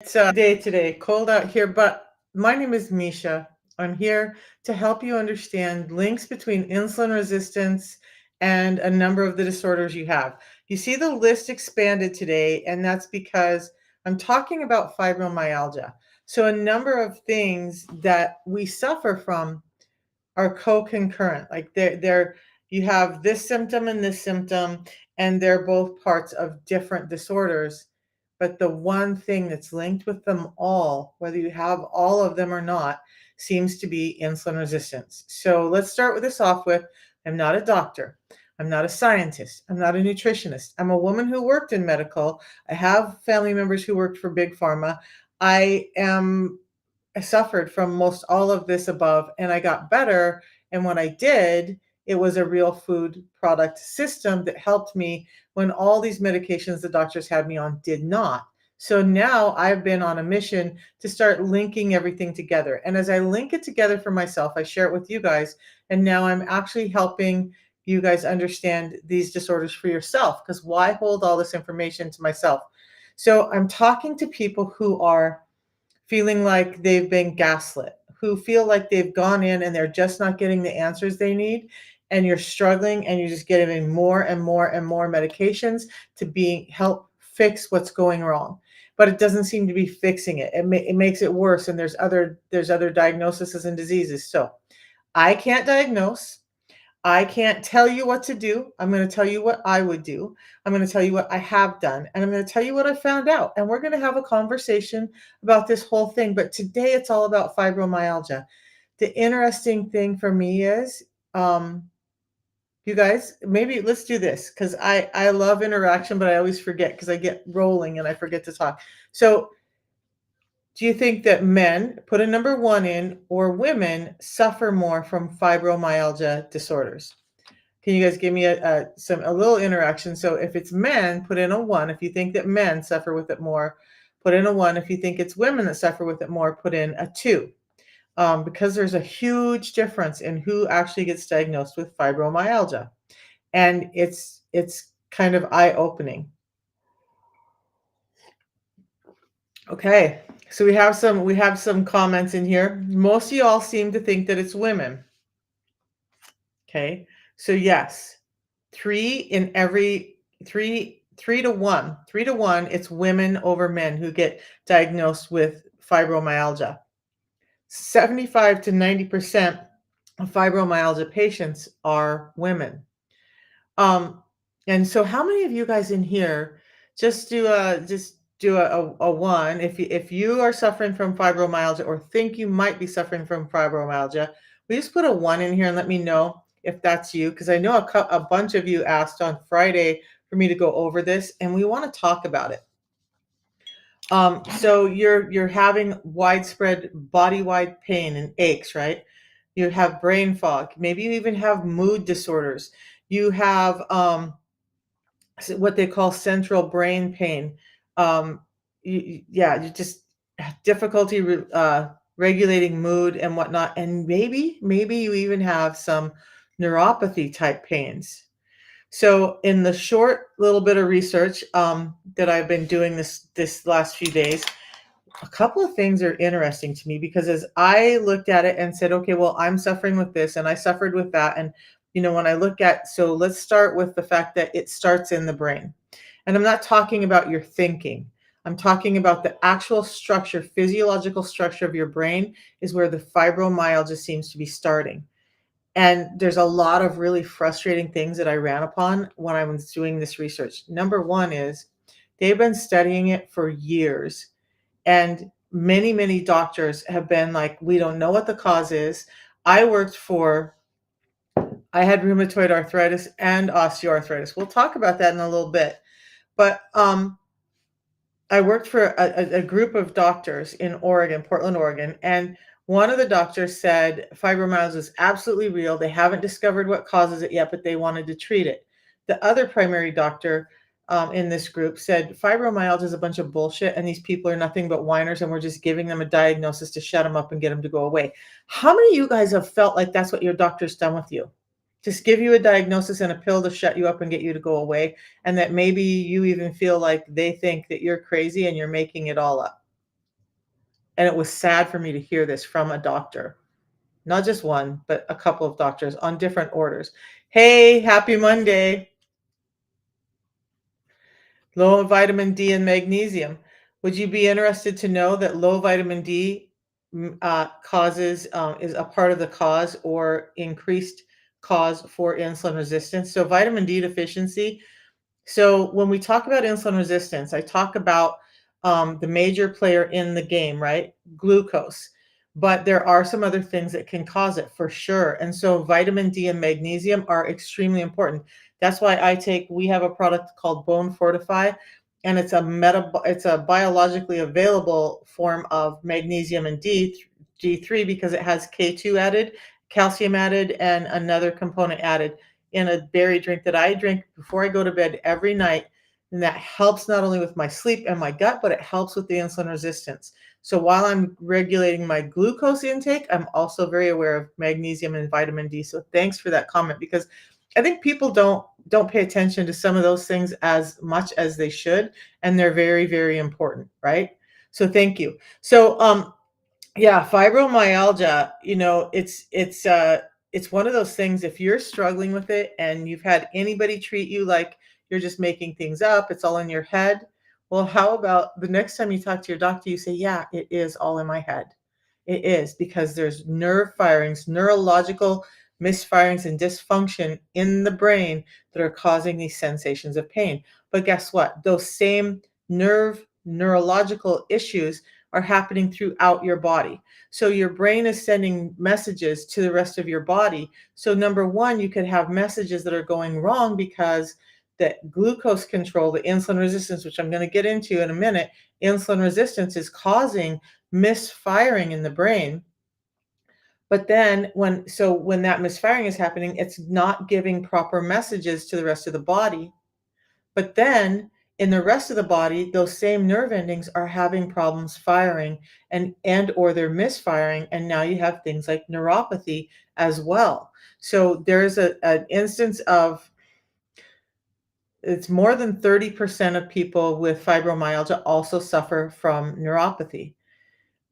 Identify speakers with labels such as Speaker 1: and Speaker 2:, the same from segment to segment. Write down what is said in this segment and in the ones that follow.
Speaker 1: It's a day today, cold out here, but my name is Misha. I'm here to help you understand links between insulin resistance and a number of the disorders you have. You see the list expanded today, and that's because I'm talking about fibromyalgia. So, a number of things that we suffer from are co-concurrent. Like they're you have this symptom and this symptom, and they're both parts of different disorders. But the one thing that's linked with them all, whether you have all of them or not, seems to be insulin resistance. So let's start with this off with I'm not a doctor. I'm not a scientist. I'm not a nutritionist. I'm a woman who worked in medical. I have family members who worked for big pharma. I suffered from most all of this above, and I got better. And when I did, it was a real food product system that helped me when all these medications the doctors had me on did not. So now I've been on a mission to start linking everything together. And as I link it together for myself, I share it with you guys. And now I'm actually helping you guys understand these disorders for yourself. Because why hold all this information to myself? So I'm talking to people who are feeling like they've been gaslit, who feel like they've gone in and they're just not getting the answers they need. And you're struggling and you're just getting more and more and more medications to help fix what's going wrong. But it doesn't seem to be fixing it. It makes it worse. And there's other diagnoses and diseases. So I can't diagnose. I can't tell you what to do. I'm going to tell you what I would do. I'm going to tell you what I have done. And I'm going to tell you what I found out. And we're going to have a conversation about this whole thing. But today it's all about fibromyalgia. The interesting thing for me is, you guys, maybe let's do this because I love interaction, but I always forget because I get rolling and I forget to talk. So, do you think that men, put a number one in, or women suffer more from fibromyalgia disorders? Can you guys give me a little interaction? So if it's men, put in a one. If you think that men suffer with it more, put in a one. If you think it's women that suffer with it more, put in a two. Because there's a huge difference in who actually gets diagnosed with fibromyalgia, and it's kind of eye opening. Okay, so we have some comments in here. Most of y'all seem to think that it's women. Okay, so yes, three to one, it's women over men who get diagnosed with fibromyalgia. 75 to 90% of fibromyalgia patients are women. Um, and so how many of you guys in here just do a one if you are suffering from fibromyalgia or think you might be suffering from fibromyalgia, we just put a one in here and let me know if that's you, because I know a bunch of you asked on Friday for me to go over this and we want to talk about it. So you're having widespread body-wide pain and aches, right? You have brain fog. Maybe you even have mood disorders. You have what they call central brain pain. Yeah, you just difficulty regulating mood and whatnot, and maybe you even have some neuropathy type pains. So, in the short little bit of research that I've been doing this last few days, a couple of things are interesting to me because as I looked at it and said, okay, well, I'm suffering with this and I suffered with that. And, when I look at, so let's start with the fact that it starts in the brain. And I'm not talking about your thinking. I'm talking about the actual structure, physiological structure of your brain is where the fibromyalgia seems to be starting. And there's a lot of really frustrating things that I ran upon when I was doing this research. Number one is they've been studying it for years, and many, many doctors have been like, we don't know what the cause is. I had rheumatoid arthritis and osteoarthritis. We'll talk about that in a little bit. But I worked for a group of doctors in Oregon, Portland, Oregon, and one of the doctors said fibromyalgia is absolutely real. They haven't discovered what causes it yet, but they wanted to treat it. The other primary doctor in this group said fibromyalgia is a bunch of bullshit, and these people are nothing but whiners, and we're just giving them a diagnosis to shut them up and get them to go away. How many of you guys have felt like that's what your doctor's done with you? Just give you a diagnosis and a pill to shut you up and get you to go away, and that maybe you even feel like they think that you're crazy and you're making it all up. And it was sad for me to hear this from a doctor, not just one, but a couple of doctors on different orders. Hey, happy Monday. Low vitamin D and magnesium. Would you be interested to know that low vitamin D causes is a part of the cause or increased cause for insulin resistance? So vitamin D deficiency. So when we talk about insulin resistance, I talk about the major player in the game, right? Glucose. But there are some other things that can cause it for sure. And so vitamin D and magnesium are extremely important. That's why we have a product called Bone Fortify, and it's a biologically available form of magnesium and D3 because it has K2 added, calcium added, and another component added in a berry drink that I drink before I go to bed every night. And that helps not only with my sleep and my gut, but it helps with the insulin resistance. So while I'm regulating my glucose intake, I'm also very aware of magnesium and vitamin D. So thanks for that comment, because I think people don't pay attention to some of those things as much as they should, and they're very, very important, right? So thank you. So yeah, fibromyalgia, it's one of those things. If you're struggling with it and you've had anybody treat you like you're just making things up, it's all in your head. Well, how about the next time you talk to your doctor, you say, "Yeah, it is all in my head." It is, because there's nerve firings, neurological misfirings and dysfunction in the brain that are causing these sensations of pain. But guess what? Those same neurological issues are happening throughout your body. So your brain is sending messages to the rest of your body. So number one, you could have messages that are going wrong because that glucose control, the insulin resistance, which I'm going to get into in a minute, insulin resistance is causing misfiring in the brain. But then when that misfiring is happening, it's not giving proper messages to the rest of the body. But then in the rest of the body, those same nerve endings are having problems firing and or they're misfiring, and now you have things like neuropathy as well. So there's an instance of, it's more than 30% of people with fibromyalgia also suffer from neuropathy.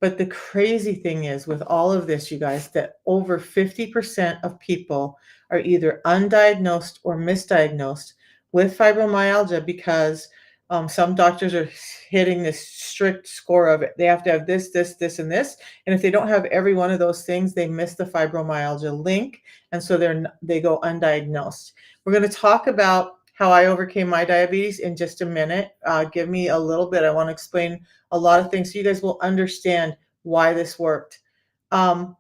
Speaker 1: But the crazy thing is, with all of this, you guys, that over 50% of people are either undiagnosed or misdiagnosed with fibromyalgia because some doctors are hitting this strict score of it. They have to have this, this, this, and this. And if they don't have every one of those things, they miss the fibromyalgia link. And so they go undiagnosed. We're going to talk about how I overcame my diabetes in just a minute. Give me a little bit. I want to explain a lot of things so you guys will understand why this worked. But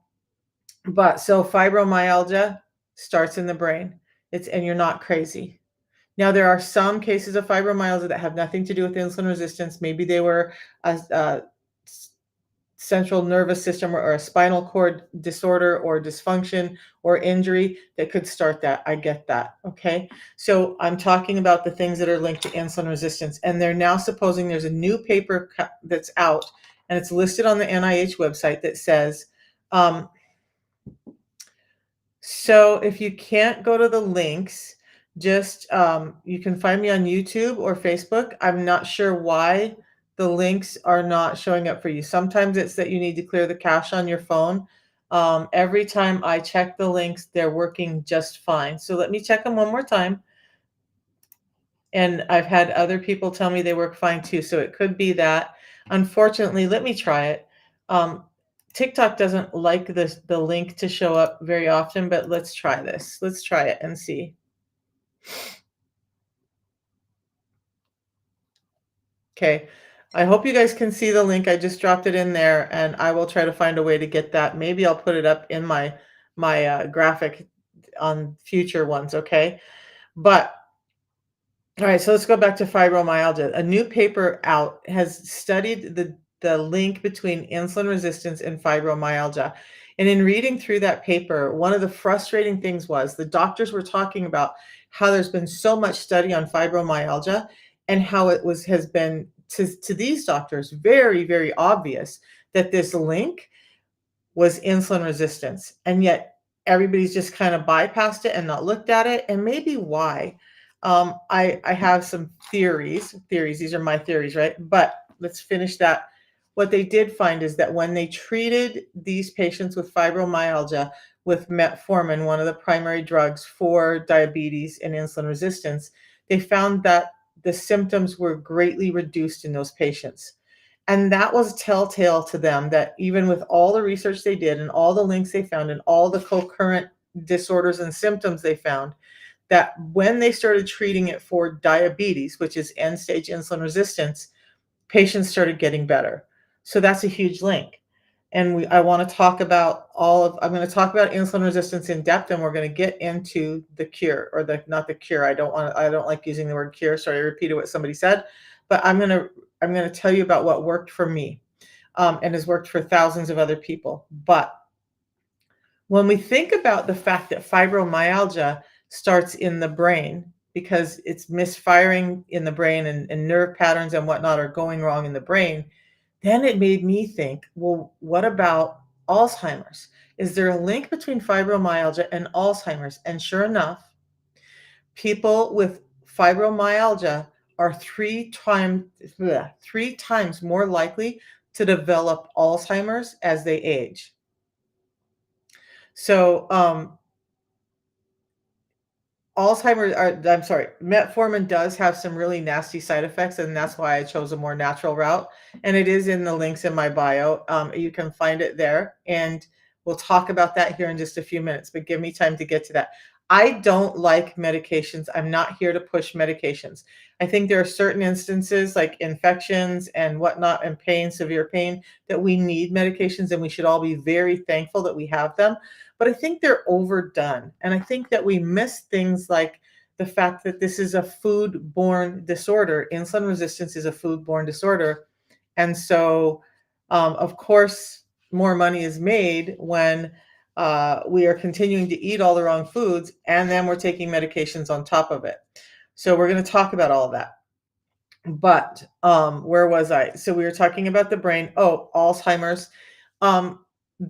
Speaker 1: so fibromyalgia starts in the brain. And you're not crazy. Now, there are some cases of fibromyalgia that have nothing to do with insulin resistance. Maybe they were a central nervous system or a spinal cord disorder or dysfunction or injury that could start that. I get that. Okay. So I'm talking about the things that are linked to insulin resistance. And they're now supposing there's a new paper that's out, and it's listed on the NIH website that says, so if you can't go to the links, just you can find me on YouTube or Facebook. I'm not sure why the links are not showing up for you. Sometimes it's that you need to clear the cache on your phone. Every time I check the links, they're working just fine. So let me check them one more time. And I've had other people tell me they work fine too. So it could be that. Unfortunately, let me try it. TikTok doesn't like the link to show up very often, but let's try this. Let's try it and see. Okay. I hope you guys can see the link. I just dropped it in there, and I will try to find a way to get that. Maybe I'll put it up in my graphic on future ones, okay? But all right, so let's go back to fibromyalgia. A new paper out has studied the link between insulin resistance and fibromyalgia. And in reading through that paper, one of the frustrating things was the doctors were talking about how there's been so much study on fibromyalgia and how has been to these doctors very, very obvious that this link was insulin resistance. And yet everybody's just kind of bypassed it and not looked at it. And maybe why? I have some theories. These are my theories, right? But let's finish that what they did find is that when they treated these patients with fibromyalgia with metformin, one of the primary drugs for diabetes and insulin resistance, they found that the symptoms were greatly reduced in those patients. And that was telltale to them that even with all the research they did and all the links they found and all the concurrent disorders and symptoms they found, that when they started treating it for diabetes, which is end stage insulin resistance, patients started getting better. So that's a huge link. And I want to talk about I'm going to talk about insulin resistance in depth, and we're going to get into the cure, or not the cure. I don't like using the word cure. Sorry, I repeated what somebody said, but I'm going to tell you about what worked for me, and has worked for thousands of other people. But when we think about the fact that fibromyalgia starts in the brain because it's misfiring in the brain, and nerve patterns and whatnot are going wrong in the brain, then it made me think, well, what about Alzheimer's? Is there a link between fibromyalgia and Alzheimer's? And sure enough, people with fibromyalgia are three times more likely to develop Alzheimer's as they age. So, metformin does have some really nasty side effects, and that's why I chose a more natural route. And it is in the links in my bio. You can find it there, and we'll talk about that here in just a few minutes. But give me time to get to that. I don't like medications. I'm not here to push medications. I think there are certain instances like infections and whatnot, and pain, severe pain, that we need medications, and we should all be very thankful that we have them. But I think they're overdone. And I think that we miss things like the fact that this is a food-borne disorder. Insulin resistance is a food-borne disorder. And so, of course, more money is made when we are continuing to eat all the wrong foods, and then we're taking medications on top of it. So we're going to talk about all of that. But where was I? So we were talking about the brain. Oh, Alzheimer's. Um,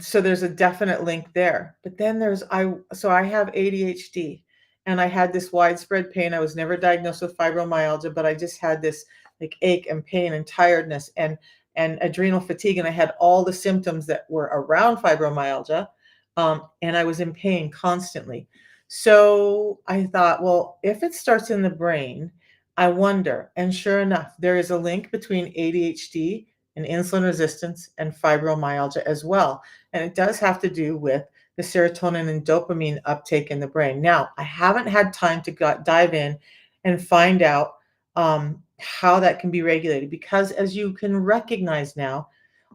Speaker 1: so there's a definite link there. But then I have ADHD, and I had this widespread pain. I was never diagnosed with fibromyalgia, but I just had this like ache and pain and tiredness and adrenal fatigue, and I had all the symptoms that were around fibromyalgia, and I was in pain constantly. So I thought, well, if it starts in the brain, I wonder. And sure enough, there is a link between ADHD and insulin resistance and fibromyalgia as well. And it does have to do with the serotonin and dopamine uptake in the brain. Now, I haven't had time to dive in and find out how that can be regulated, because as you can recognize now,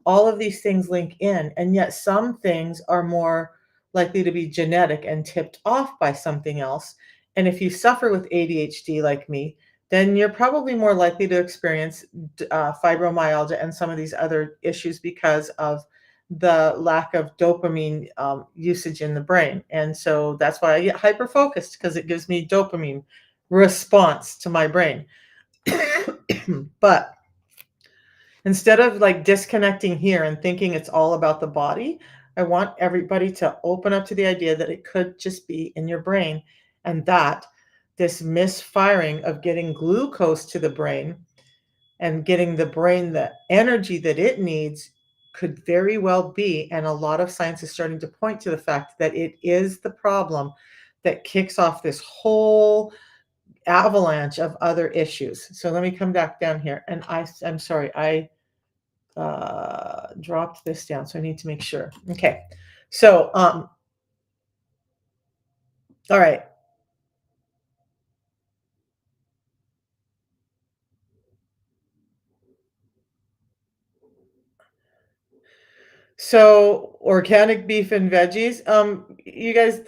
Speaker 1: all of these things link in, and yet some things are more likely to be genetic and tipped off by something else. And if you suffer with ADHD like me, then you're probably more likely to experience fibromyalgia and some of these other issues because of the lack of dopamine usage in the brain. And so that's why I get hyper focused, because it gives me dopamine response to my brain. But instead of like disconnecting here and thinking it's all about the body, I want everybody to open up to the idea that it could just be in your brain, and that this misfiring of getting glucose to the brain and getting the brain the energy that it needs could very well be, and a lot of science is starting to point to the fact that it is the problem that kicks off this whole avalanche of other issues. So let me come back down here, and I'm sorry, I dropped this down, so I need to make sure. Okay, so all right. So organic beef and veggies. You guys,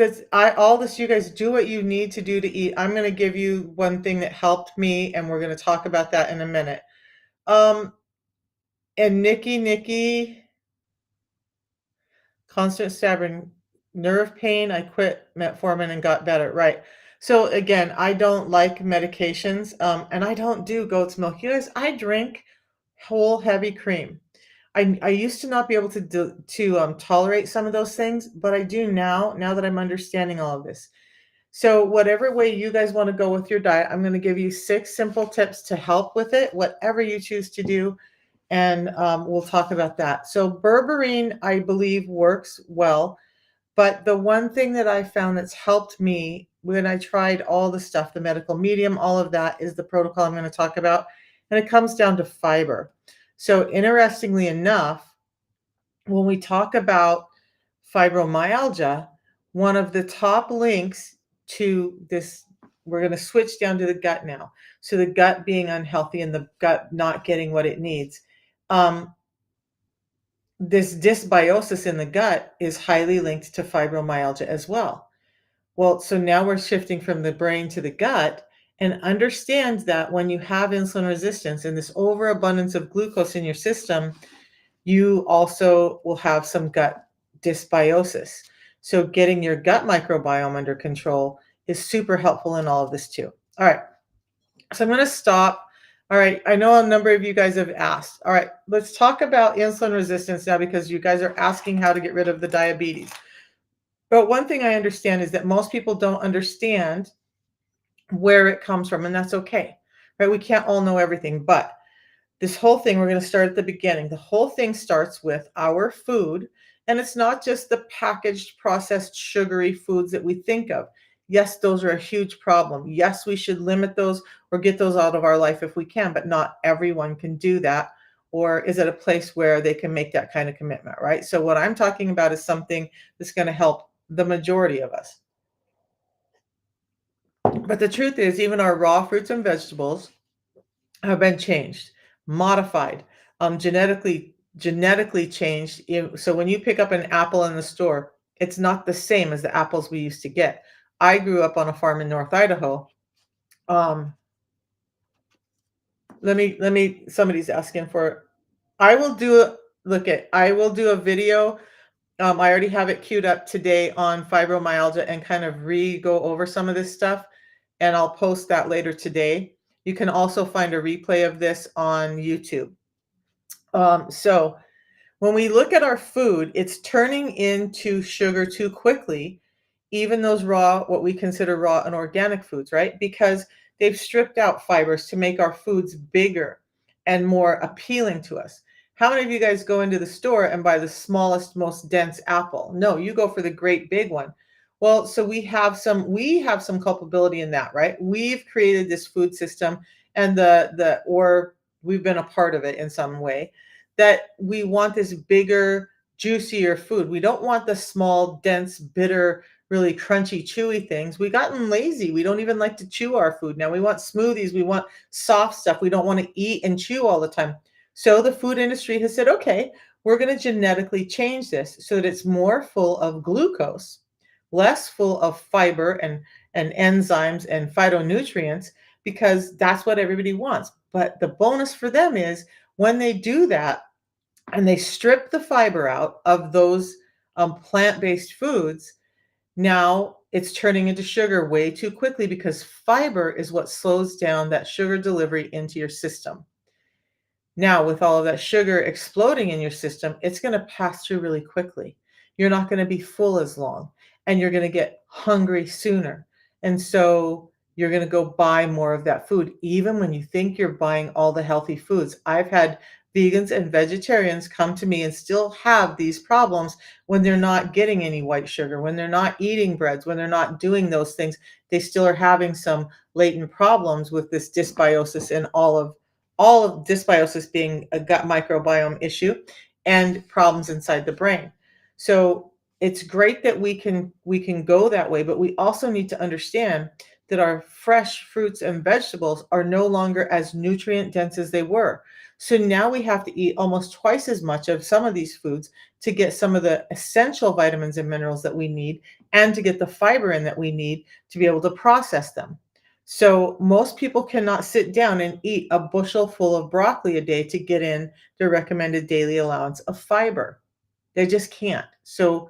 Speaker 1: all this. You guys do what you need to do to eat. I'm going to give you one thing that helped me, and we're going to talk about that in a minute. Um, and Nikki, constant stabbing, nerve pain. I quit metformin and got better. Right. So again, I don't like medications, and I don't do goat's milk. You guys, I drink whole heavy cream. I used to not be able to tolerate some of those things, but I do now that I'm understanding all of this. So whatever way you guys want to go with your diet, I'm going to give you 6 simple tips to help with it, whatever you choose to do. and we'll talk about that. So berberine, I believe, works well. But the one thing that I found that's helped me when I tried all the stuff, the medical medium, all of that is the protocol I'm going to talk about. And it comes down to fiber. So, interestingly enough, when we talk about fibromyalgia, one of the top links to this, we're going to switch down to the gut now. So, the gut being unhealthy and the gut not getting what it needs. This dysbiosis in the gut is highly linked to fibromyalgia as well. Well, so now we're shifting from the brain to the gut, and understand that when you have insulin resistance and this overabundance of glucose in your system, you also will have some gut dysbiosis. So getting your gut microbiome under control is super helpful in all of this too. All right. So I'm going to stop. All right. I know a number of you guys have asked. All right. Let's talk about insulin resistance now, because you guys are asking how to get rid of the diabetes. But one thing I understand is that most people don't understand where it comes from, and that's okay. Right? We can't all know everything, but this whole thing, we're going to start at the beginning. The whole thing starts with our food, and it's not just the packaged, processed, sugary foods that we think of. Yes, those are a huge problem. Yes, we should limit those or get those out of our life if we can, but not everyone can do that, or is at a place where they can make that kind of commitment, right? So what I'm talking about is something that's going to help the majority of us. But the truth is, even our raw fruits and vegetables have been changed, modified, genetically changed. So when you pick up an apple in the store, it's not the same as the apples we used to get. I grew up on a farm in North Idaho. Um, let me. Somebody's asking for. I will do. I will do a video. I already have it queued up today on fibromyalgia and kind of go over some of this stuff, and I'll post that later today. You can also find a replay of this on YouTube. So when we look at our food, it's turning into sugar too quickly, even those raw, what we consider raw and organic foods, right? Because they've stripped out fibers to make our foods bigger and more appealing to us. How many of you guys go into the store and buy the smallest, most dense apple? No, you go for the great big one. Well, so we have some culpability in that, right? We've created this food system, and or we've been a part of it in some way, that we want this bigger, juicier food. We don't want the small, dense, bitter, really crunchy, chewy things. We've gotten lazy. We don't even like to chew our food now. We want smoothies. We want soft stuff. We don't want to eat and chew all the time. So the food industry has said, okay, we're going to genetically change this so that it's more full of glucose, less full of fiber and enzymes and phytonutrients, because that's what everybody wants. But the bonus for them is, when they do that and they strip the fiber out of those plant-based foods, now it's turning into sugar way too quickly, because fiber is what slows down that sugar delivery into your system. Now, with all of that sugar exploding in your system, it's going to pass through really quickly. You're not going to be full as long, and you're going to get hungry sooner. And so you're going to go buy more of that food, even when you think you're buying all the healthy foods. I've had vegans and vegetarians come to me and still have these problems when they're not getting any white sugar, when they're not eating breads, when they're not doing those things. They still are having some latent problems with this dysbiosis, and all of dysbiosis being a gut microbiome issue and problems inside the brain. So it's great that we can go that way, but we also need to understand that our fresh fruits and vegetables are no longer as nutrient dense as they were. So now we have to eat almost twice as much of some of these foods to get some of the essential vitamins and minerals that we need, and to get the fiber in that we need to be able to process them. So most people cannot sit down and eat a bushel full of broccoli a day to get in their recommended daily allowance of fiber. They just can't. So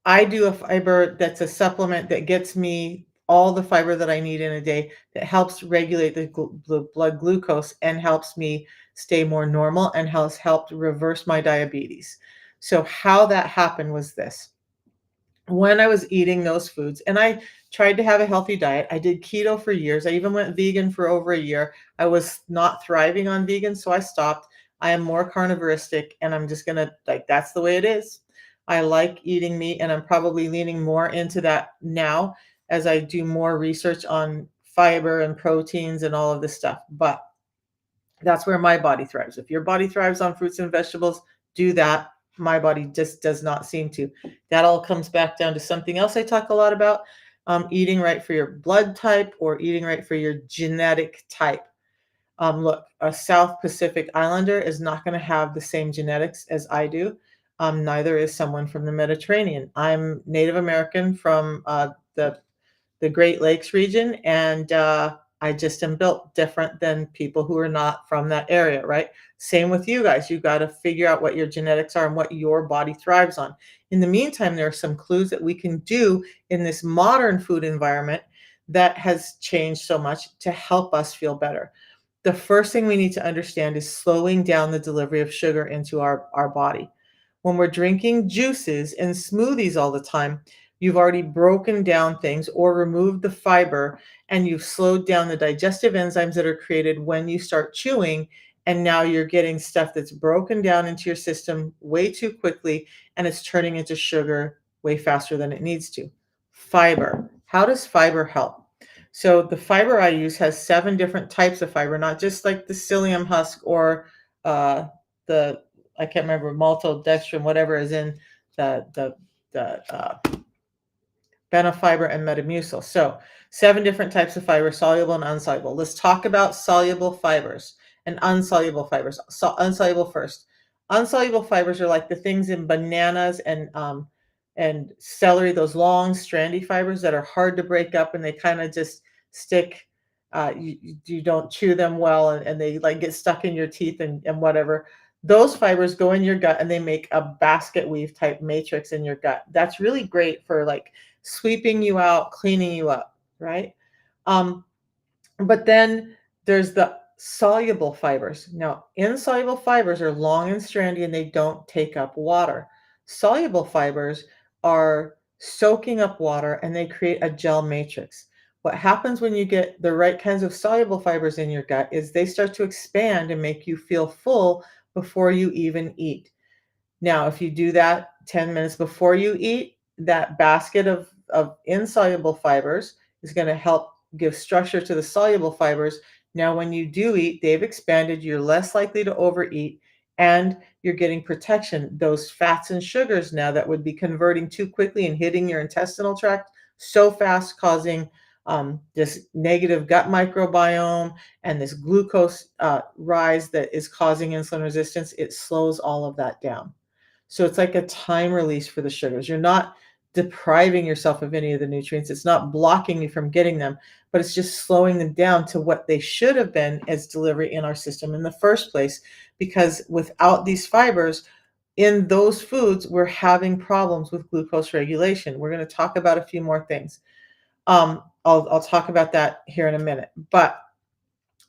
Speaker 1: I do a fiber that's a supplement that gets me all the fiber that I need in a day, that helps regulate the blood glucose and helps me stay more normal, and has helped reverse my diabetes. So how that happened was this: when I was eating those foods, and I tried to have a healthy diet. I did keto for years. I even went vegan for over a year. I was not thriving on vegan, so I stopped. I am more carnivoristic, and I'm just gonna like that's the way it is. I like eating meat, and I'm probably leaning more into that now as I do more research on fiber and proteins and all of this stuff. But that's where my body thrives. If your body thrives on fruits and vegetables, do that. My body just does not seem to. That all comes back down to something else I talk a lot about, eating right for your blood type or eating right for your genetic type. Look, a South Pacific Islander is not going to have the same genetics as I do. Neither is someone from the Mediterranean. I'm Native American from the Great Lakes region, and I just am built different than people who are not from that area, right? Same with you guys. You got to figure out what your genetics are and what your body thrives on. In the meantime, there are some clues that we can do in this modern food environment that has changed so much to help us feel better. The first thing we need to understand is slowing down the delivery of sugar into our body. When we're drinking juices and smoothies all the time, you've already broken down things or removed the fiber, and you've slowed down the digestive enzymes that are created when you start chewing. And now you're getting stuff that's broken down into your system way too quickly, and it's turning into sugar way faster than it needs to. Fiber. How does fiber help? So the fiber I use has 7 different types of fiber, not just like the psyllium husk or uh, the I can't remember maltodextrin, whatever is in the benefiber and metamucil. So 7 different types of fiber, soluble and unsoluble. Let's talk about soluble fibers and unsoluble fibers. So unsoluble first. Unsoluble fibers are like the things in bananas and celery, those long strandy fibers that are hard to break up, and they kind of just stick. You don't chew them well, and they like get stuck in your teeth and whatever. Those fibers go in your gut, and they make a basket weave type matrix in your gut. That's really great for like sweeping you out, cleaning you up, right? Um, but then there's the soluble fibers. Now, insoluble fibers are long and strandy, and they don't take up water. Soluble fibers are soaking up water, and they create a gel matrix. What happens when you get the right kinds of soluble fibers in your gut is they start to expand and make you feel full before you even eat. Now, if you do that 10 minutes before you eat, that basket of insoluble fibers is going to help give structure to the soluble fibers. Now, when you do eat, they've expanded, you're less likely to overeat, and you're getting protection. Those fats and sugars now that would be converting too quickly and hitting your intestinal tract so fast, causing this negative gut microbiome and this glucose rise that is causing insulin resistance, it slows all of that down. So it's like a time release for the sugars. You're not depriving yourself of any of the nutrients. It's not blocking you from getting them, but it's just slowing them down to what they should have been as delivery in our system in the first place. Because without these fibers in those foods, we're having problems with glucose regulation. We're going to talk about a few more things. I'll talk about that here in a minute. But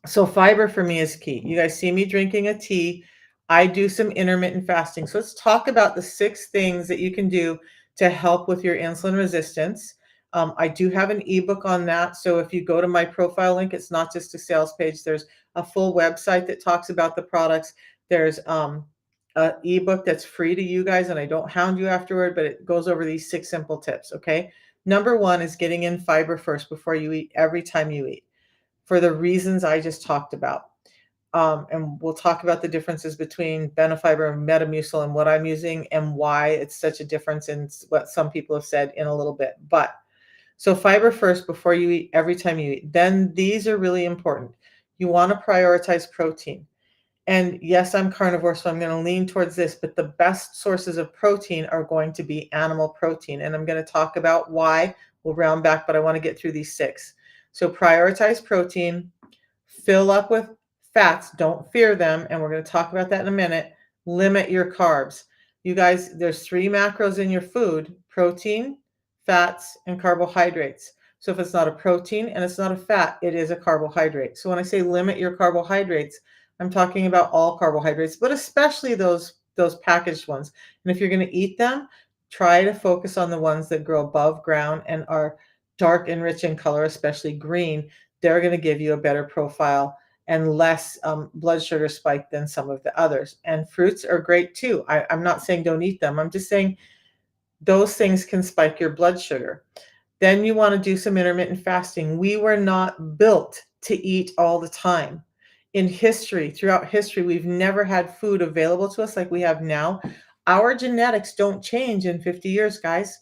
Speaker 1: so fiber for me is key. You guys see me drinking a tea. I do some intermittent fasting. So let's talk about the 6 things that you can do to help with your insulin resistance. I do have an ebook on that. So if you go to my profile link, it's not just a sales page. There's a full website that talks about the products. There's an ebook that's free to you guys, and I don't hound you afterward, but it goes over these 6 simple tips. Okay. Number 1 is getting in fiber first before you eat every time you eat, for the reasons I just talked about. And we'll talk about the differences between benefiber and metamucil and what I'm using and why it's such a difference in what some people have said in a little bit. But so fiber first before you eat, every time you eat. Then these are really important. You want to prioritize protein. And yes, I'm carnivore, so I'm going to lean towards this, but the best sources of protein are going to be animal protein. And I'm going to talk about why. We'll round back, but I want to get through these 6. So prioritize protein, fill up with fats, don't fear them, and we're going to talk about that in a minute. Limit your carbs. You guys, there's 3 macros in your food: protein, fats, and carbohydrates. So if it's not a protein and it's not a fat, it is a carbohydrate. So when I say limit your carbohydrates, I'm talking about all carbohydrates, but especially those packaged ones. And if you're going to eat them, try to focus on the ones that grow above ground and are dark and rich in color, especially green. They're going to give you a better profile and less blood sugar spike than some of the others. And fruits are great too. I'm not saying don't eat them. I'm just saying those things can spike your blood sugar. Then you want to do some intermittent fasting. We were not built to eat all the time. In history, throughout history, we've never had food available to us like we have now. Our genetics don't change in 50 years, guys.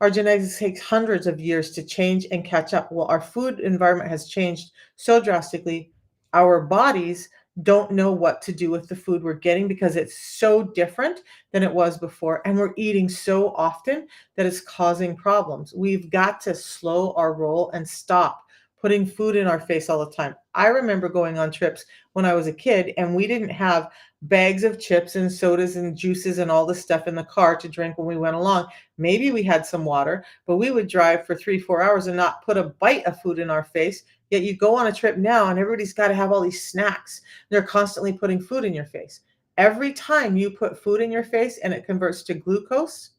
Speaker 1: Our genetics takes hundreds of years to change and catch up. Well, our food environment has changed so drastically. Our bodies don't know what to do with the food we're getting because it's so different than it was before. And we're eating so often that it's causing problems. We've got to slow our roll and stop putting food in our face all the time. I remember going on trips when I was a kid, and we didn't have bags of chips and sodas and juices and all this stuff in the car to drink when we went along. Maybe we had some water, but we would drive for 3, 4 hours and not put a bite of food in our face. Yet you go on a trip now and everybody's got to have all these snacks. They're constantly putting food in your face. Every time you put food in your face and it converts to glucose,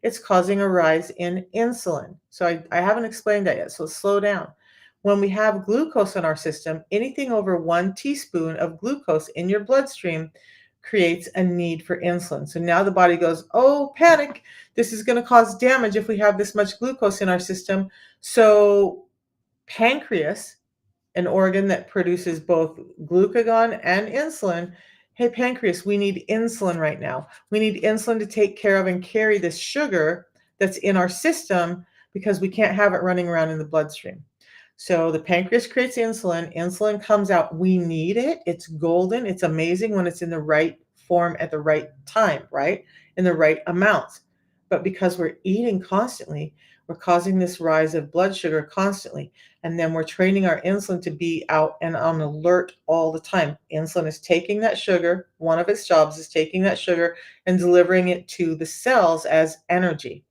Speaker 1: it's causing a rise in insulin. So I haven't explained that yet, so slow down. When we have glucose in our system, anything over 1 teaspoon of glucose in your bloodstream creates a need for insulin. So now the body goes, oh, panic. This is going to cause damage if we have this much glucose in our system. So pancreas, an organ that produces both glucagon and insulin, hey, pancreas, we need insulin right now. We need insulin to take care of and carry this sugar that's in our system because we can't have it running around in the bloodstream. So the pancreas creates insulin. Insulin comes out. We need it. It's golden. It's amazing when it's in the right form at the right time, right? In the right amounts. But because we're eating constantly, we're causing this rise of blood sugar constantly. And then we're training our insulin to be out and on alert all the time. Insulin is taking that sugar. One of its jobs is taking that sugar and delivering it to the cells as energy.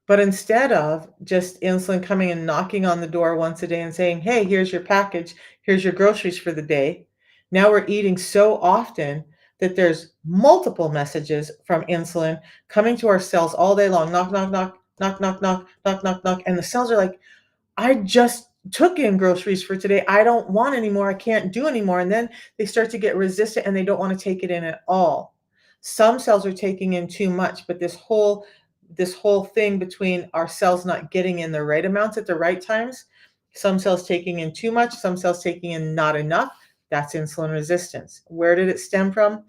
Speaker 1: But instead of just insulin coming and knocking on the door once a day and saying, hey, here's your package, here's your groceries for the day, now we're eating so often that there's multiple messages from insulin coming to our cells all day long. Knock, knock, knock, knock, knock, knock, knock, knock, knock. And the cells are like, I just took in groceries for today. I don't want anymore. I can't do anymore. And then they start to get resistant and they don't want to take it in at all. Some cells are taking in too much, but this whole thing between our cells not getting in the right amounts at the right times, some cells taking in too much, some cells taking in not enough, that's insulin resistance. Where did it stem from?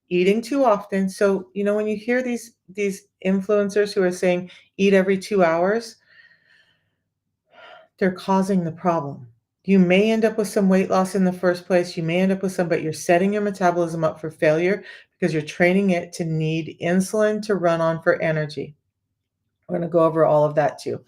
Speaker 1: Eating too often. So, when you hear these influencers who are saying eat every 2 hours, they're causing the problem. You may end up with some weight loss in the first place. You may end up with some, but you're setting your metabolism up for failure because you're training it to need insulin to run on for energy. We're going to go over all of that too.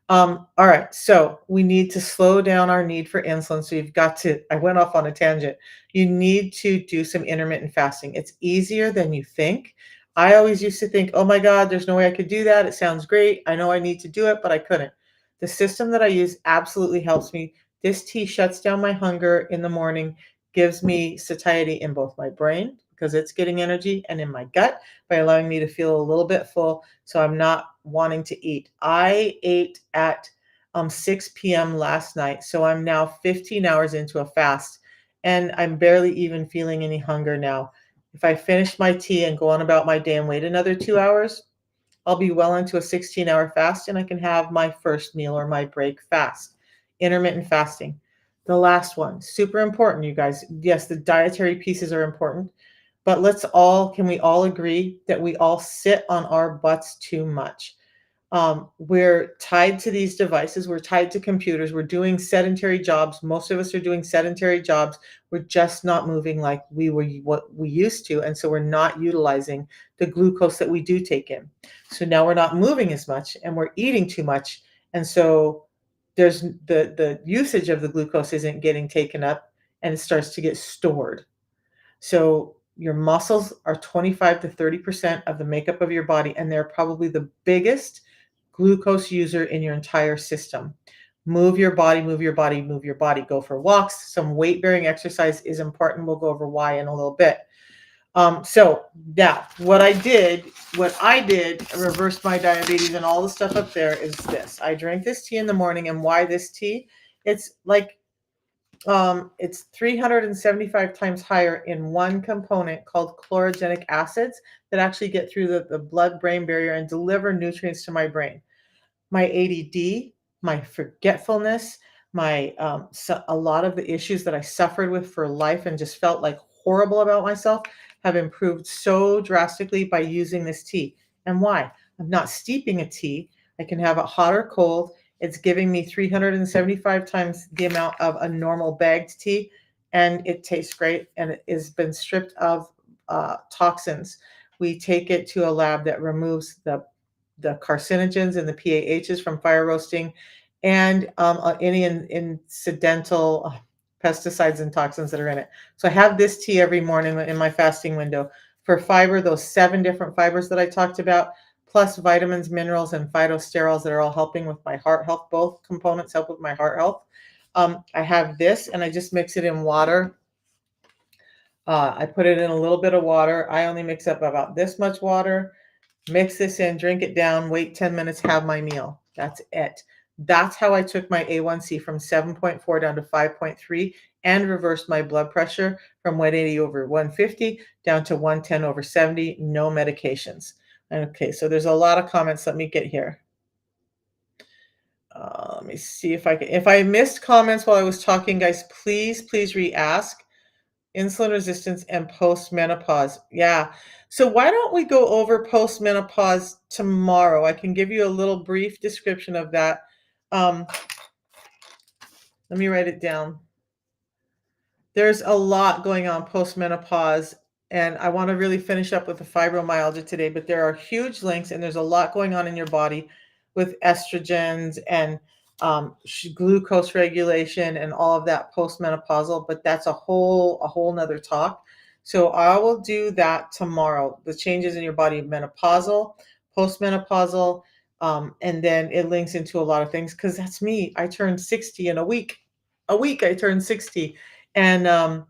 Speaker 1: All right, so we need to slow down our need for insulin. So you've got to, I went off on a tangent. You need to do some intermittent fasting. It's easier than you think. I always used to think, oh my God, there's no way I could do that. It sounds great. I know I need to do it, but I couldn't. The system that I use absolutely helps me. This tea shuts down my hunger in the morning, gives me satiety in both my brain because it's getting energy and in my gut by allowing me to feel a little bit full. So I'm not wanting to eat. I ate at 6 p.m. last night. So I'm now 15 hours into a fast and I'm barely even feeling any hunger now. If I finish my tea and go on about my day and wait another 2 hours, I'll be well into a 16-hour fast and I can have my first meal or my break fast. Intermittent fasting. The last one, super important, you guys. Yes, the dietary pieces are important, but can we all agree that we all sit on our butts too much? We're tied to these devices. We're tied to computers. We're doing sedentary jobs. Most of us are doing sedentary jobs. We're just not moving like what we used to. And so we're not utilizing the glucose that we do take in. So now we're not moving as much and we're eating too much. And so there's the usage of the glucose isn't getting taken up and it starts to get stored. So your muscles are 25 to 30% of the makeup of your body, and they're probably the biggest glucose user in your entire system. Move your body, move your body, move your body. Go for walks. Some weight-bearing exercise is important. We'll go over why in a little bit. So now what I did, reversed my diabetes and all the stuff up there is this. I drink this tea in the morning, and why this tea? It's like It's 375 times higher in one component called chlorogenic acids that actually get through the blood-brain barrier and deliver nutrients to my brain. My ADD, my forgetfulness, my a lot of the issues that I suffered with for life and just felt like horrible about myself have improved so drastically by using this tea. And why? I'm not steeping a tea. I can have it hot or cold. It's giving me 375 times the amount of a normal bagged tea, and it tastes great. And it has been stripped of toxins. We take it to a lab that removes the carcinogens and the PAHs from fire roasting, and any incidental pesticides and toxins that are in it. So I have this tea every morning in my fasting window for fiber, those 7 different fibers that I talked about, plus vitamins, minerals, and phytosterols that are all helping with my heart health. Both components help with my heart health. I have this, and I just mix it in water. I put it in a little bit of water. I only mix up about this much water. Mix this in, drink it down, wait 10 minutes, have my meal. That's it. That's how I took my A1C from 7.4 down to 5.3 and reversed my blood pressure from 180 over 150 down to 110 over 70, no medications. Okay, so there's a lot of comments. Let me get here. Let me see if I can. If I missed comments while I was talking, guys, please re-ask. Insulin resistance and postmenopause. Yeah. So why don't we go over postmenopause tomorrow? I can give you a little brief description of that. Um, Let me write it down. There's a lot going on postmenopause, and I want to really finish up with the fibromyalgia today, but there are huge links, and there's a lot going on in your body with estrogens and glucose regulation and all of that postmenopausal, but that's a whole nother talk. So I will do that tomorrow. The changes in your body, menopausal, postmenopausal, and then it links into a lot of things because that's me. I turned 60 in a week. A week I turned 60. And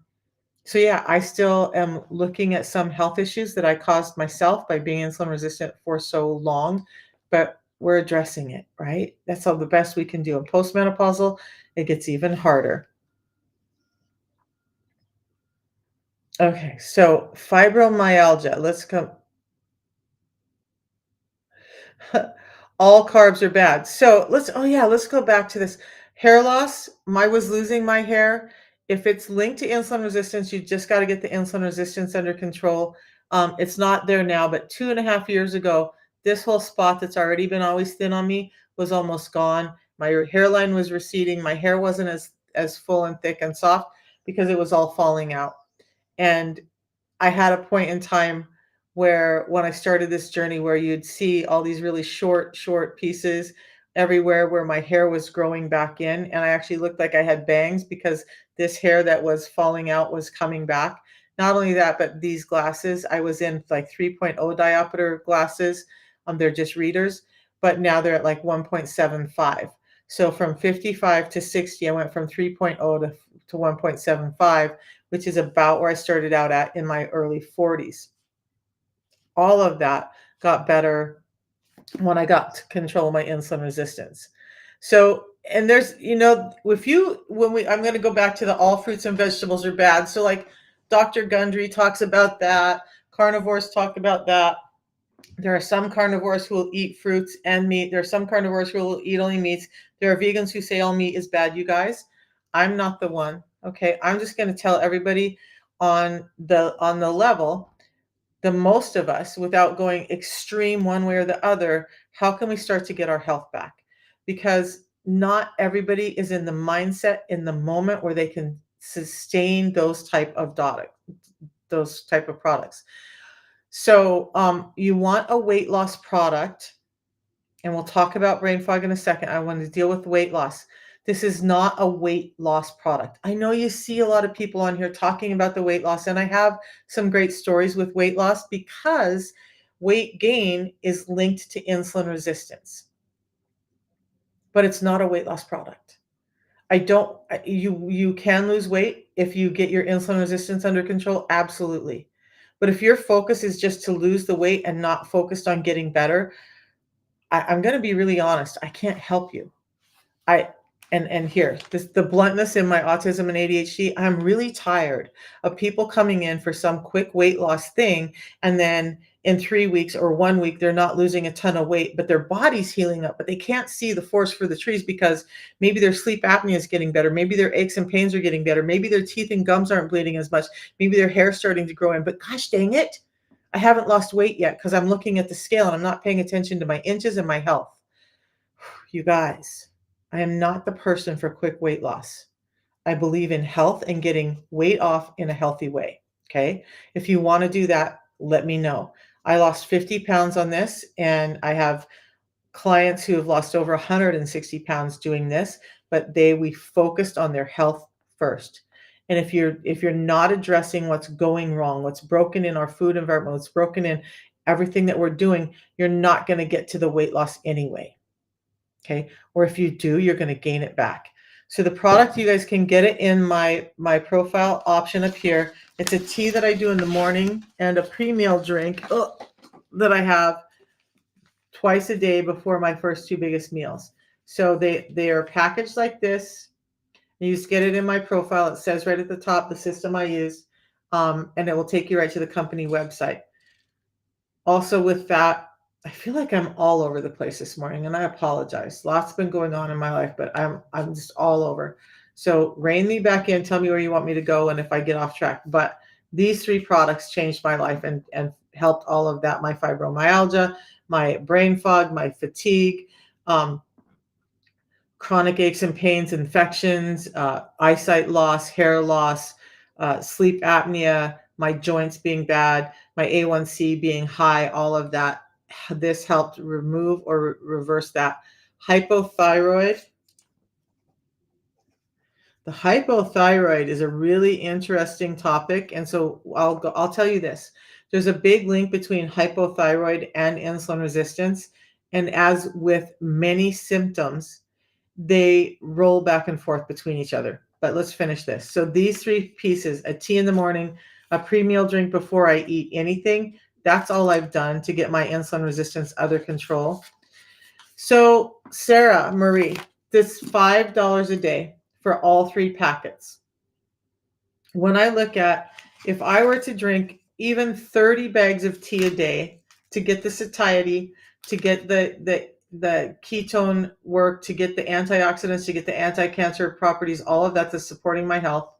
Speaker 1: so, yeah, I still am looking at some health issues that I caused myself by being insulin resistant for so long, but we're addressing it, right? That's all the best we can do. And postmenopausal, it gets even harder. Okay, so fibromyalgia. Let's go. All carbs are bad. So let's go back to this. Hair loss. I was losing my hair. If it's linked to insulin resistance, you just got to get the insulin resistance under control. It's not there now, but 2.5 years ago, this whole spot that's already been always thin on me was almost gone. My hairline was receding. My hair wasn't as full and thick and soft because it was all falling out. And I had a point in time where when I started this journey where you'd see all these really short pieces everywhere where my hair was growing back in. And I actually looked like I had bangs because this hair that was falling out was coming back. Not only that, but these glasses, I was in like 3.0 diopter glasses. They're just readers, but now they're at like 1.75. So from 55 to 60, I went from 3.0 to 1.75, which is about where I started out at in my early 40s. All of that got better when I got to control my insulin resistance. So, and there's, if you, I'm going to go back to the all fruits and vegetables are bad. So, like Dr. Gundry talks about that, carnivores talk about that. There are some carnivores who will eat fruits and meat. There are some carnivores who will eat only meats. There are vegans who say all meat is bad, you guys. I'm not the one. Okay. I'm just going to tell everybody on the level, the most of us, without going extreme one way or the other, how can we start to get our health back? Because not everybody is in the mindset in the moment where they can sustain those type of products. So you want a weight loss product, and we'll talk about brain fog in a second. I want to deal with weight loss. This is not a weight loss product. I know you see a lot of people on here talking about the weight loss, and I have some great stories with weight loss because weight gain is linked to insulin resistance, but it's not a weight loss product. You can lose weight if you get your insulin resistance under control, absolutely. But if your focus is just to lose the weight and not focused on getting better, I'm going to be really honest. I can't help you. I and here, this the bluntness in my autism and ADHD, I'm really tired of people coming in for some quick weight loss thing, and then in 3 weeks or 1 week, they're not losing a ton of weight, but their body's healing up, but they can't see the forest for the trees because maybe their sleep apnea is getting better, maybe their aches and pains are getting better, maybe their teeth and gums aren't bleeding as much, maybe their hair's starting to grow in, but gosh dang it, I haven't lost weight yet because I'm looking at the scale and I'm not paying attention to my inches and my health. You guys, I am not the person for quick weight loss. I believe in health and getting weight off in a healthy way. Okay. If you want to do that, let me know. I lost 50 pounds on this, and I have clients who have lost over 160 pounds doing this, but we focused on their health first. And if you're not addressing what's going wrong, what's broken in our food environment, what's broken in everything that we're doing, you're not going to get to the weight loss anyway. Okay. Or if you do, you're going to gain it back. So the product, you guys can get it in my profile option up here. It's a tea that I do in the morning and a pre-meal drink that I have twice a day before my first two biggest meals. So they are packaged like this. You just get it in my profile. It says right at the top the system I use, and it will take you right to the company website. Also with that, I feel like I'm all over the place this morning, and I apologize. Lots been going on in my life, but I'm just all over. So rein me back in, tell me where you want me to go, and if I get off track. But these three products changed my life and helped all of that: my fibromyalgia, my brain fog, my fatigue, chronic aches and pains, infections, eyesight loss, hair loss, sleep apnea, my joints being bad, my A1C being high, all of that. This helped remove or reverse that. Hypothyroid. The hypothyroid is a really interesting topic, and so I'll tell you this. There's a big link between hypothyroid and insulin resistance, and as with many symptoms, they roll back and forth between each other. But let's finish this. So these three pieces: a tea in the morning, a pre-meal drink before I eat anything, that's all I've done to get my insulin resistance under control. So Sarah Marie, this $5 a day for all three packets. When I look at, if I were to drink even 30 bags of tea a day to get the satiety, to get the ketone work, to get the antioxidants, to get the anti-cancer properties, all of that that's supporting my health,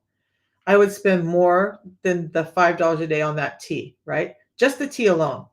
Speaker 1: I would spend more than the $5 a day on that tea, right? Just the tea alone.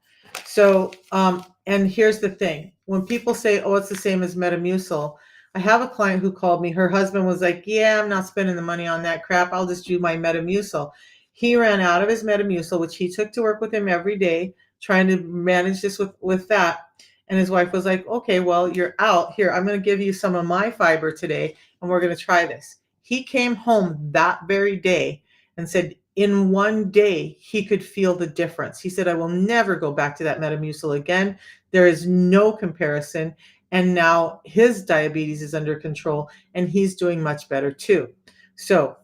Speaker 1: So, and here's the thing. When people say, oh, it's the same as Metamucil, I have a client who called me. Her husband was like, yeah, I'm not spending the money on that crap. I'll just do my Metamucil. He ran out of his Metamucil, which he took to work with him every day, trying to manage this with that. And his wife was like, okay, well, you're out. Here, I'm going to give you some of my fiber today, and we're going to try this. He came home that very day and said in one day he could feel the difference. He said, I will never go back to that Metamucil again. There is no comparison. And now his diabetes is under control and he's doing much better too. So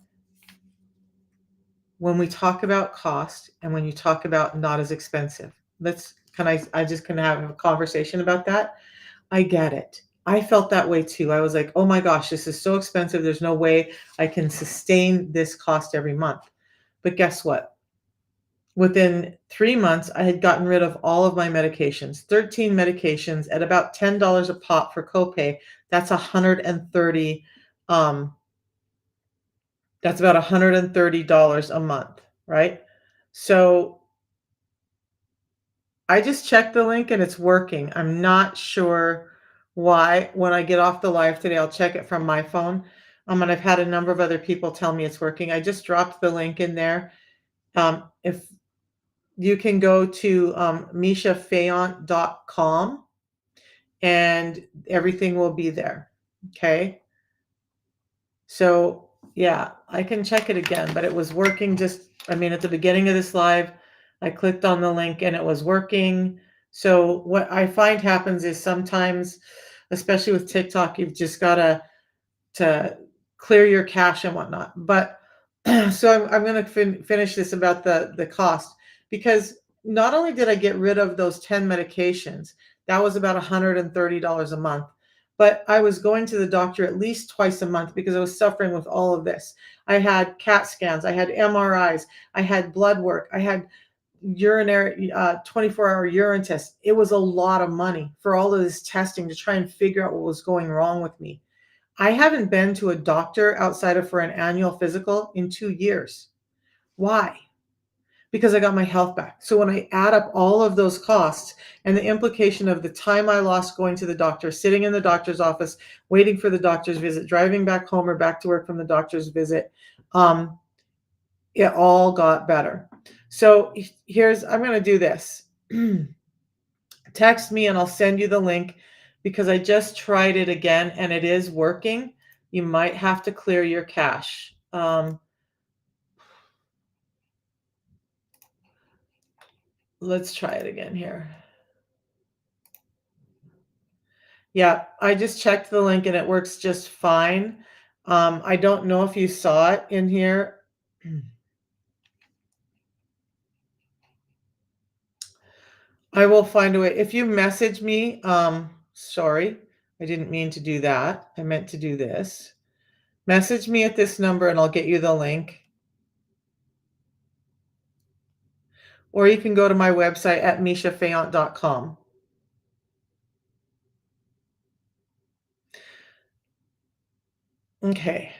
Speaker 1: when we talk about cost and when you talk about not as expensive, I just can have a conversation about that. I get it. I felt that way too. I was like, oh my gosh, this is so expensive. There's no way I can sustain this cost every month. But guess what? Within 3 months, I had gotten rid of all of my medications, 13 medications at about $10 a pop for copay. That's 130. That's about $130 a month, right? So I just checked the link and it's working. I'm not sure why. When I get off the live today, I'll check it from my phone. And I've had a number of other people tell me it's working. I just dropped the link in there. If you can go to mishafayant.com and everything will be there. Okay. So yeah, I can check it again, but it was working at the beginning of this live, I clicked on the link and it was working. So what I find happens is sometimes, especially with TikTok, you've just got to clear your cache and whatnot. But so I'm going to finish this about the cost, because not only did I get rid of those 10 medications, that was about $130 a month. but I was going to the doctor at least twice a month because I was suffering with all of this. I had CAT scans, I had MRIs, I had blood work, I had urinary 24-hour urine tests. It was a lot of money for all of this testing to try and figure out what was going wrong with me. I haven't been to a doctor outside of for an annual physical in 2 years. Why? Because I got my health back. So when I add up all of those costs and the implication of the time I lost going to the doctor, sitting in the doctor's office, waiting for the doctor's visit, driving back home or back to work from the doctor's visit, um, it all got better. So I'm going to do this. Text me and I'll send you the link because I just tried it again and it is working. You might have to clear your cache. Let's try it again here. Yeah, I just checked the link and it works just fine. I don't know if you saw it in here. I will find a way. If you message me, sorry, I didn't mean to do that. I meant to do this. Message me at this number and I'll get you the link. Or you can go to my website at mishafayant.com. Okay.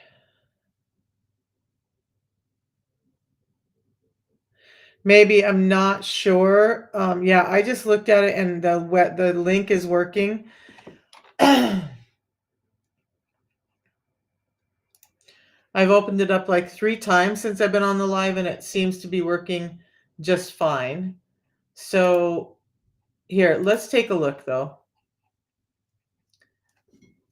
Speaker 1: Maybe, I'm not sure. Yeah, I just looked at it and the link is working. I've opened it up like 3 times since I've been on the live and it seems to be working just fine. So here, let's take a look though.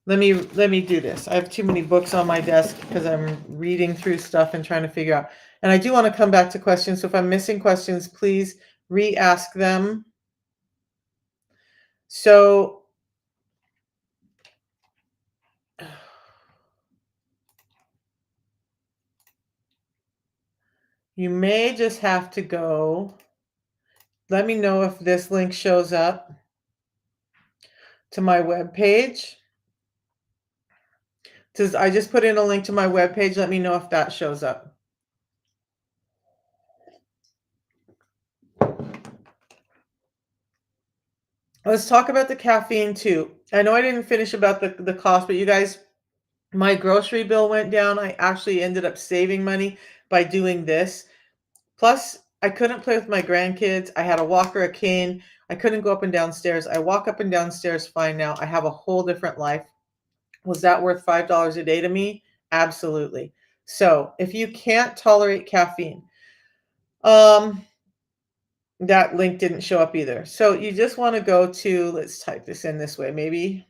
Speaker 1: Let me do this. I have too many books on my desk because I'm reading through stuff and trying to figure out. And I do want to come back to questions. So if I'm missing questions, please re-ask them. So you may just have to go. Let me know if this link shows up to my web page. I just put in a link to my web page. Let me know if that shows up. Let's talk about the caffeine too. I know I didn't finish about the cost, but you guys, my grocery bill went down. I actually ended up saving money by doing this. Plus, I couldn't play with my grandkids. I had a walker, a cane. I couldn't go up and downstairs. I walk up and downstairs fine now. I have a whole different life. Was that worth $5 a day to me? Absolutely. So if you can't tolerate caffeine, that link didn't show up either. So you just want to go to, let's type this in this way, maybe.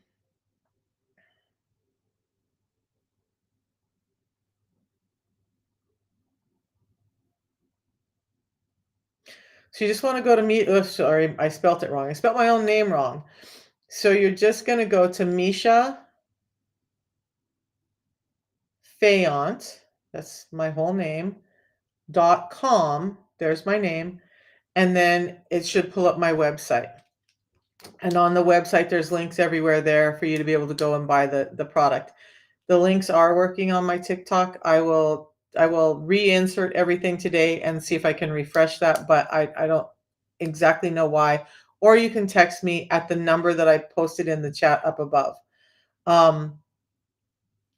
Speaker 1: So you just want to go to me. Oh, sorry, I spelt it wrong. I spelt my own name wrong. So you're just going to go to Misha Fayant. That's my whole name. .com. There's my name. And then it should pull up my website. And on the website, there's links everywhere there for you to be able to go and buy the product. The links are working on my TikTok. I will reinsert everything today and see if I can refresh that, but I don't exactly know why. Or you can text me at the number that I posted in the chat up above.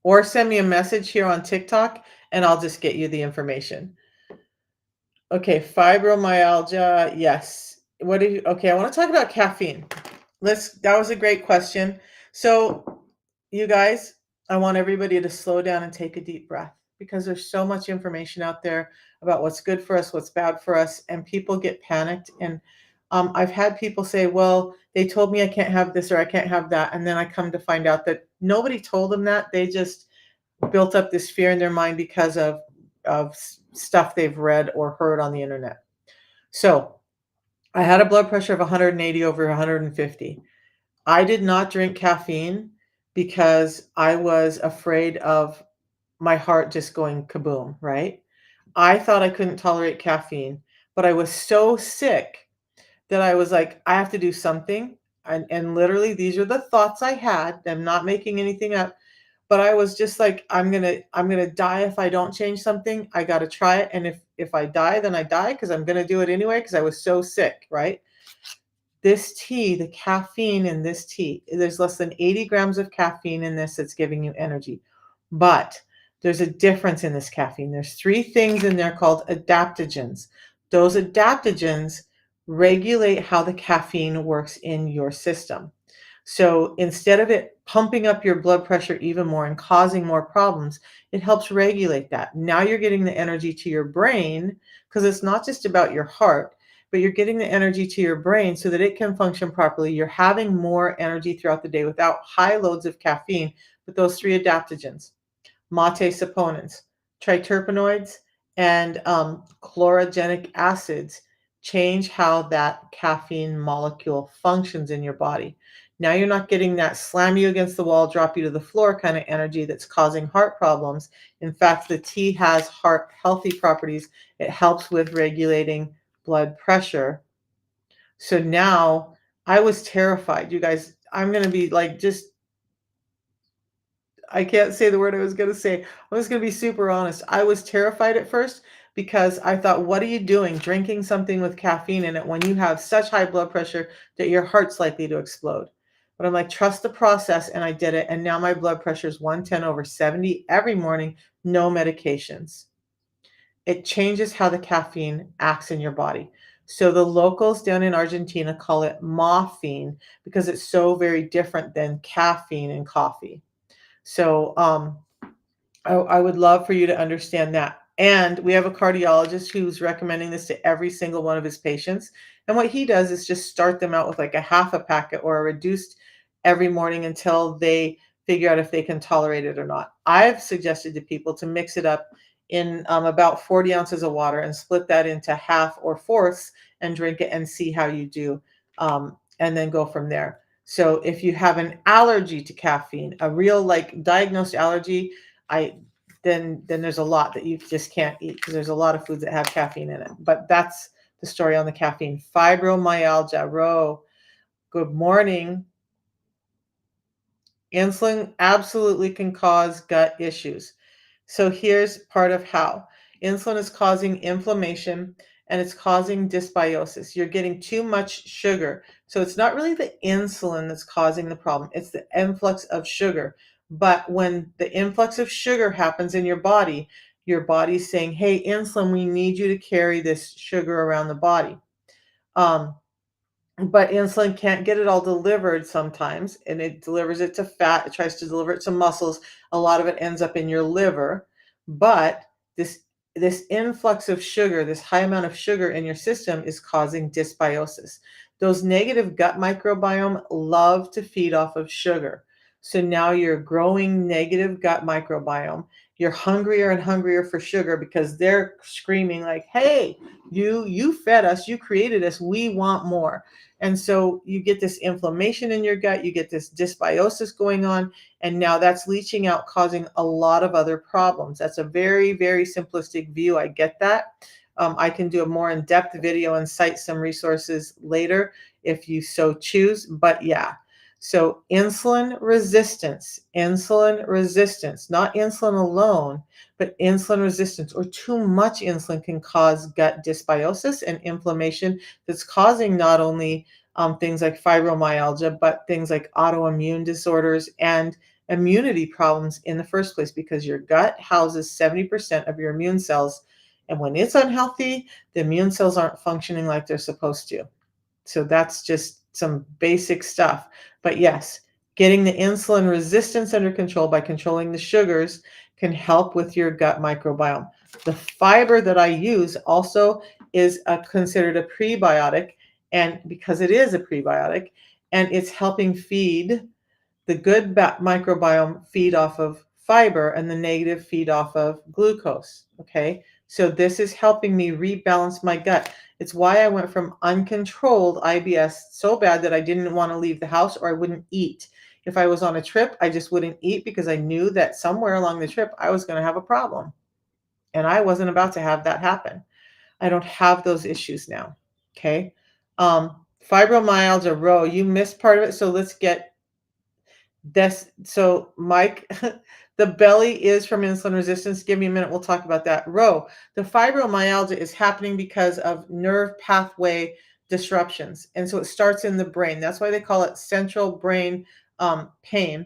Speaker 1: Or send me a message here on TikTok and I'll just get you the information. Okay, fibromyalgia, yes. Okay, I want to talk about caffeine. That was a great question. So, you guys, I want everybody to slow down and take a deep breath because there's so much information out there about what's good for us, what's bad for us, and people get panicked. And I've had people say, well, they told me I can't have this or I can't have that. And then I come to find out that nobody told them that. They just built up this fear in their mind because of stuff they've read or heard on the internet. So I had a blood pressure of 180 over 150. I did not drink caffeine because I was afraid of my heart just going kaboom, right? I thought I couldn't tolerate caffeine, but I was so sick that I was like, I have to do something. and literally these are the thoughts I had. I'm not making anything up, but I was just like, I'm gonna die if I don't change something. I gotta try it. And if I die, then I die because I'm gonna do it anyway because I was so sick, right? This tea, the caffeine in this tea, there's less than 80 grams of caffeine in this that's giving you energy. But there's a difference in this caffeine. There's three things in there called adaptogens. Those adaptogens regulate how the caffeine works in your system. So instead of it pumping up your blood pressure even more and causing more problems, it helps regulate that. Now you're getting the energy to your brain because it's not just about your heart, but you're getting the energy to your brain so that it can function properly. You're having more energy throughout the day without high loads of caffeine with those three adaptogens: mate saponins, triterpenoids, and chlorogenic acids change how that caffeine molecule functions in your body. Now you're not getting that slam you against the wall, drop you to the floor kind of energy that's causing heart problems. In fact, the tea has heart healthy properties. It helps with regulating blood pressure. So now I was terrified. You guys, I'm going to be like, just I can't say the word I was gonna say. I was gonna be super honest. I was terrified at first because I thought, "What are you doing drinking something with caffeine in it when you have such high blood pressure that your heart's likely to explode?" But I'm like, "Trust the process," and I did it, and now my blood pressure is 110/70 every morning, no medications. It changes how the caffeine acts in your body. So the locals down in Argentina call it morphine because it's so very different than caffeine in coffee. So, I would love for you to understand that. And we have a cardiologist who's recommending this to every single one of his patients. And what he does is just start them out with like a half a packet or a reduced every morning until they figure out if they can tolerate it or not. I've suggested to people to mix it up in about 40 ounces of water and split that into half or fourths and drink it and see how you do. And then go from there. So if you have an allergy to caffeine, a real like diagnosed allergy, I then there's a lot that you just can't eat because there's a lot of foods that have caffeine in it. But that's the story on the caffeine. Fibromyalgia, Ro, good morning. Insulin absolutely can cause gut issues. So here's part of how. Insulin is causing inflammation and it's causing dysbiosis. You're getting too much sugar. So it's not really the insulin that's causing the problem, it's the influx of sugar. But when the influx of sugar happens in your body's saying, "Hey, insulin, we need you to carry this sugar around the body." Um, but insulin can't get it all delivered sometimes, and it delivers it to fat, it tries to deliver it to muscles, a lot of it ends up in your liver, but this this influx of sugar, this high amount of sugar in your system is causing dysbiosis. Those negative gut microbiome love to feed off of sugar. So now you're growing negative gut microbiome. You're hungrier and hungrier for sugar because they're screaming like, "Hey, you fed us, you created us, we want more." And so you get this inflammation in your gut, you get this dysbiosis going on, and now that's leaching out, causing a lot of other problems. That's a very, very simplistic view. I get that. I can do a more in depth video and cite some resources later if you so choose. But yeah, so insulin resistance, not insulin alone, but insulin resistance or too much insulin can cause gut dysbiosis and inflammation that's causing not only things like fibromyalgia, but things like autoimmune disorders and immunity problems in the first place because your gut houses 70% of your immune cells. And when it's unhealthy, the immune cells aren't functioning like they're supposed to. So that's just some basic stuff. But yes, getting the insulin resistance under control by controlling the sugars can help with your gut microbiome. The fiber that I use also is considered a prebiotic, and because it is a prebiotic, and it's helping feed the good microbiome feed off of fiber and the negative feed off of glucose. Okay. So this is helping me rebalance my gut. It's why I went from uncontrolled IBS so bad that I didn't want to leave the house or I wouldn't eat. If I was on a trip, I just wouldn't eat because I knew that somewhere along the trip I was going to have a problem. And I wasn't about to have that happen. I don't have those issues now. Okay. Fibromyalgia, Ro, you missed part of it, so let's get this. So, Mike, the belly is from insulin resistance. Give me a minute, we'll talk about that. Ro, the fibromyalgia is happening because of nerve pathway disruptions. And so it starts in the brain. That's why they call it central brain pain,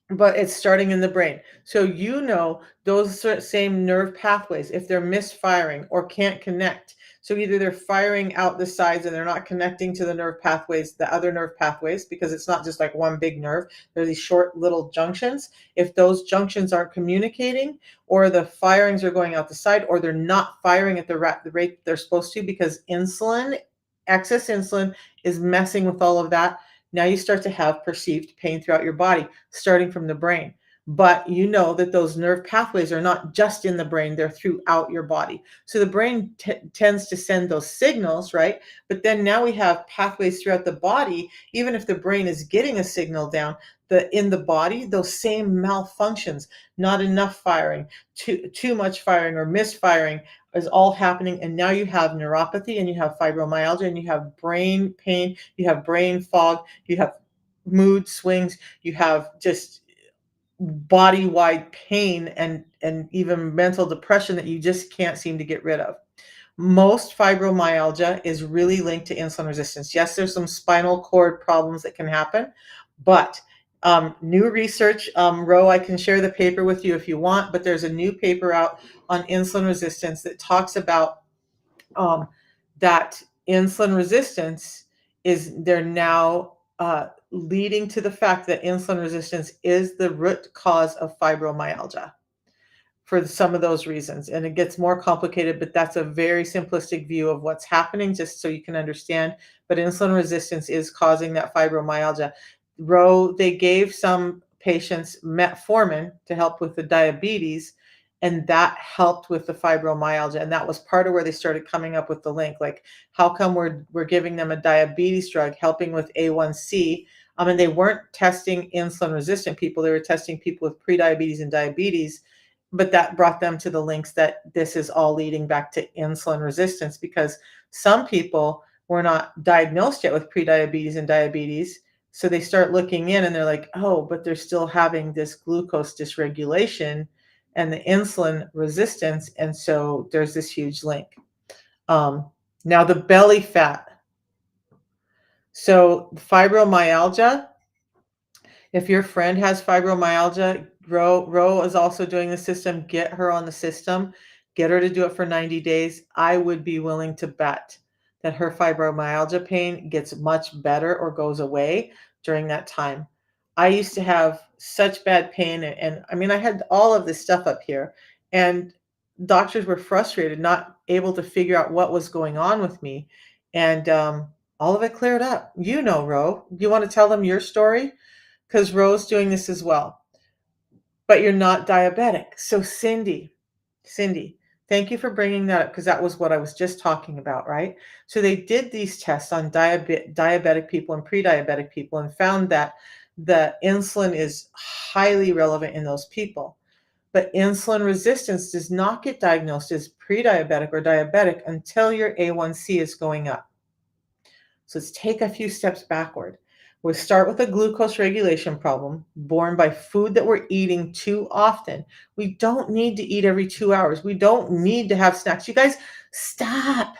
Speaker 1: but it's starting in the brain. So you know those same nerve pathways, if they're misfiring or can't connect. So either they're firing out the sides and they're not connecting to the nerve pathways, the other nerve pathways, because it's not just like one big nerve. They're these short little junctions. If those junctions aren't communicating, or the firings are going out the side, or they're not firing at the rate they're supposed to, because insulin, excess insulin, is messing with all of that. Now you start to have perceived pain throughout your body, starting from the brain. But you know that those nerve pathways are not just in the brain, they're throughout your body. So the brain tends to send those signals, right? But then now we have pathways throughout the body. Even if the brain is getting a signal down, in the body, those same malfunctions, not enough firing, too much firing or misfiring, is all happening. And now you have neuropathy, and you have fibromyalgia, and you have brain pain, you have brain fog, you have mood swings, you have just body wide pain, and even mental depression that you just can't seem to get rid of. Most fibromyalgia is really linked to insulin resistance. Yes, there's some spinal cord problems that can happen, but new research, Ro, I can share the paper with you if you want, but there's a new paper out on insulin resistance that talks about um, that insulin resistance is, they're now leading to the fact that insulin resistance is the root cause of fibromyalgia for some of those reasons. And it gets more complicated, but that's a very simplistic view of what's happening, just so you can understand. But insulin resistance is causing that fibromyalgia. They gave some patients metformin to help with the diabetes, and that helped with the fibromyalgia. And that was part of where they started coming up with the link. Like, how come we're giving them a diabetes drug helping with A1C? And they weren't testing insulin resistant people, they were testing people with prediabetes and diabetes, but that brought them to the links that this is all leading back to insulin resistance, because some people were not diagnosed yet with prediabetes and diabetes. So they start looking in and they're like, oh, but they're still having this glucose dysregulation and the insulin resistance. And so there's this huge link. Um, Now, the belly fat. So fibromyalgia, if your friend has fibromyalgia, Ro is also doing the system. Get her on the system. Get her to do it for 90 days. I would be willing to bet that her fibromyalgia pain gets much better or goes away during that time. I used to have such bad pain, and I mean, I had all of this stuff up here, and doctors were frustrated, not able to figure out what was going on with me. And all of it cleared up. You know, Ro, you want to tell them your story? Because Ro's doing this as well, but you're not diabetic. So Cindy, thank you for bringing that up, because that was what I was just talking about, right? So they did these tests on diabetic people and pre-diabetic people, and found that the insulin is highly relevant in those people. But insulin resistance does not get diagnosed as pre-diabetic or diabetic until your A1C is going up. So let's take a few steps backward. We'll start with a glucose regulation problem born by food that we're eating too often. We don't need to eat every 2 hours. We don't need to have snacks. You guys, stop.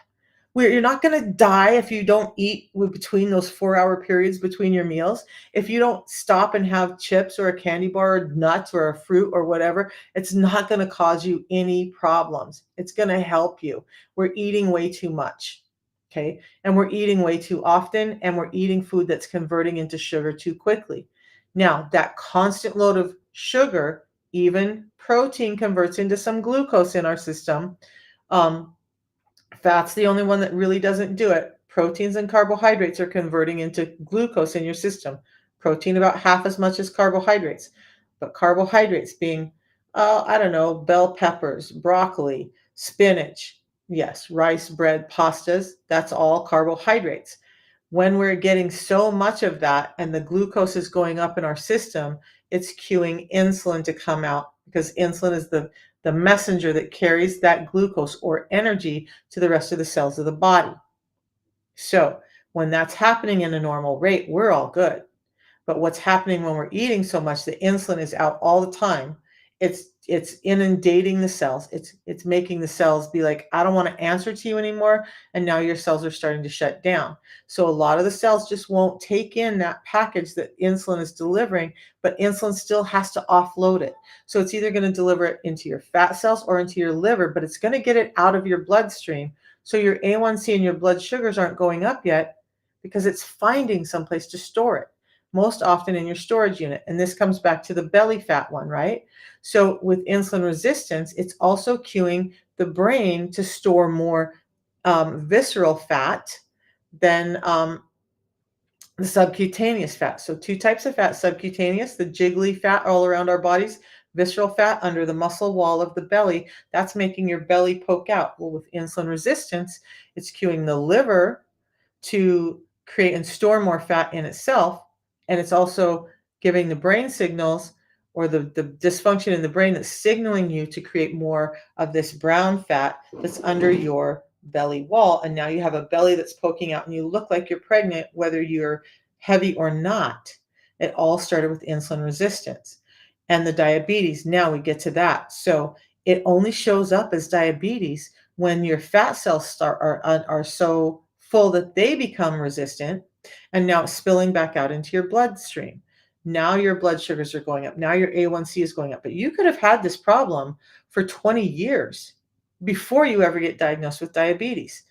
Speaker 1: You're not going to die if you don't eat between those 4 hour periods between your meals. If you don't stop and have chips or a candy bar or nuts or a fruit or whatever, it's not going to cause you any problems. It's going to help you. We're eating way too much. Okay. And we're eating way too often, and we're eating food that's converting into sugar too quickly. Now, that constant load of sugar, even protein converts into some glucose in our system. Um, Fat's the only one that really doesn't do it. Proteins and carbohydrates are converting into glucose in your system. Protein about half as much as carbohydrates. But carbohydrates being, I don't know, bell peppers, broccoli, spinach, yes, rice, bread, pastas, that's all carbohydrates. When we're getting so much of that and the glucose is going up in our system, it's cueing insulin to come out, because insulin is the messenger that carries that glucose or energy to the rest of the cells of the body. So When that's happening in a normal rate, we're all good. But what's happening when we're eating so much, the insulin is out all the time. It's inundating the cells. It's making the cells be like, I don't want to answer to you anymore. And now your cells are starting to shut down. So a lot of the cells just won't take in that package that insulin is delivering, but insulin still has to offload it. So it's either going to deliver it into your fat cells or into your liver, but it's going to get it out of your bloodstream. So your A1C and your blood sugars aren't going up yet because it's finding someplace to store it, most often in your storage unit. And this comes back to the belly fat one, right? So with insulin resistance, it's also cueing the brain to store more visceral fat than the subcutaneous fat. So two types of fat: subcutaneous, the jiggly fat all around our bodies; visceral fat under the muscle wall of the belly. That's making your belly poke out. Well, with insulin resistance, it's cueing the liver to create and store more fat in itself. And it's also giving the brain signals, or the dysfunction in the brain that's signaling you to create more of this brown fat that's under your belly wall. And now you have a belly that's poking out and you look like you're pregnant, whether you're heavy or not. It all started with insulin resistance and the diabetes. Now we get to that. So it only shows up as diabetes when your fat cells are so full that they become resistant, and now it's spilling back out into your bloodstream. Now your blood sugars are going up. Now your A1C is going up. But you could have had this problem for 20 years before you ever get diagnosed with diabetes.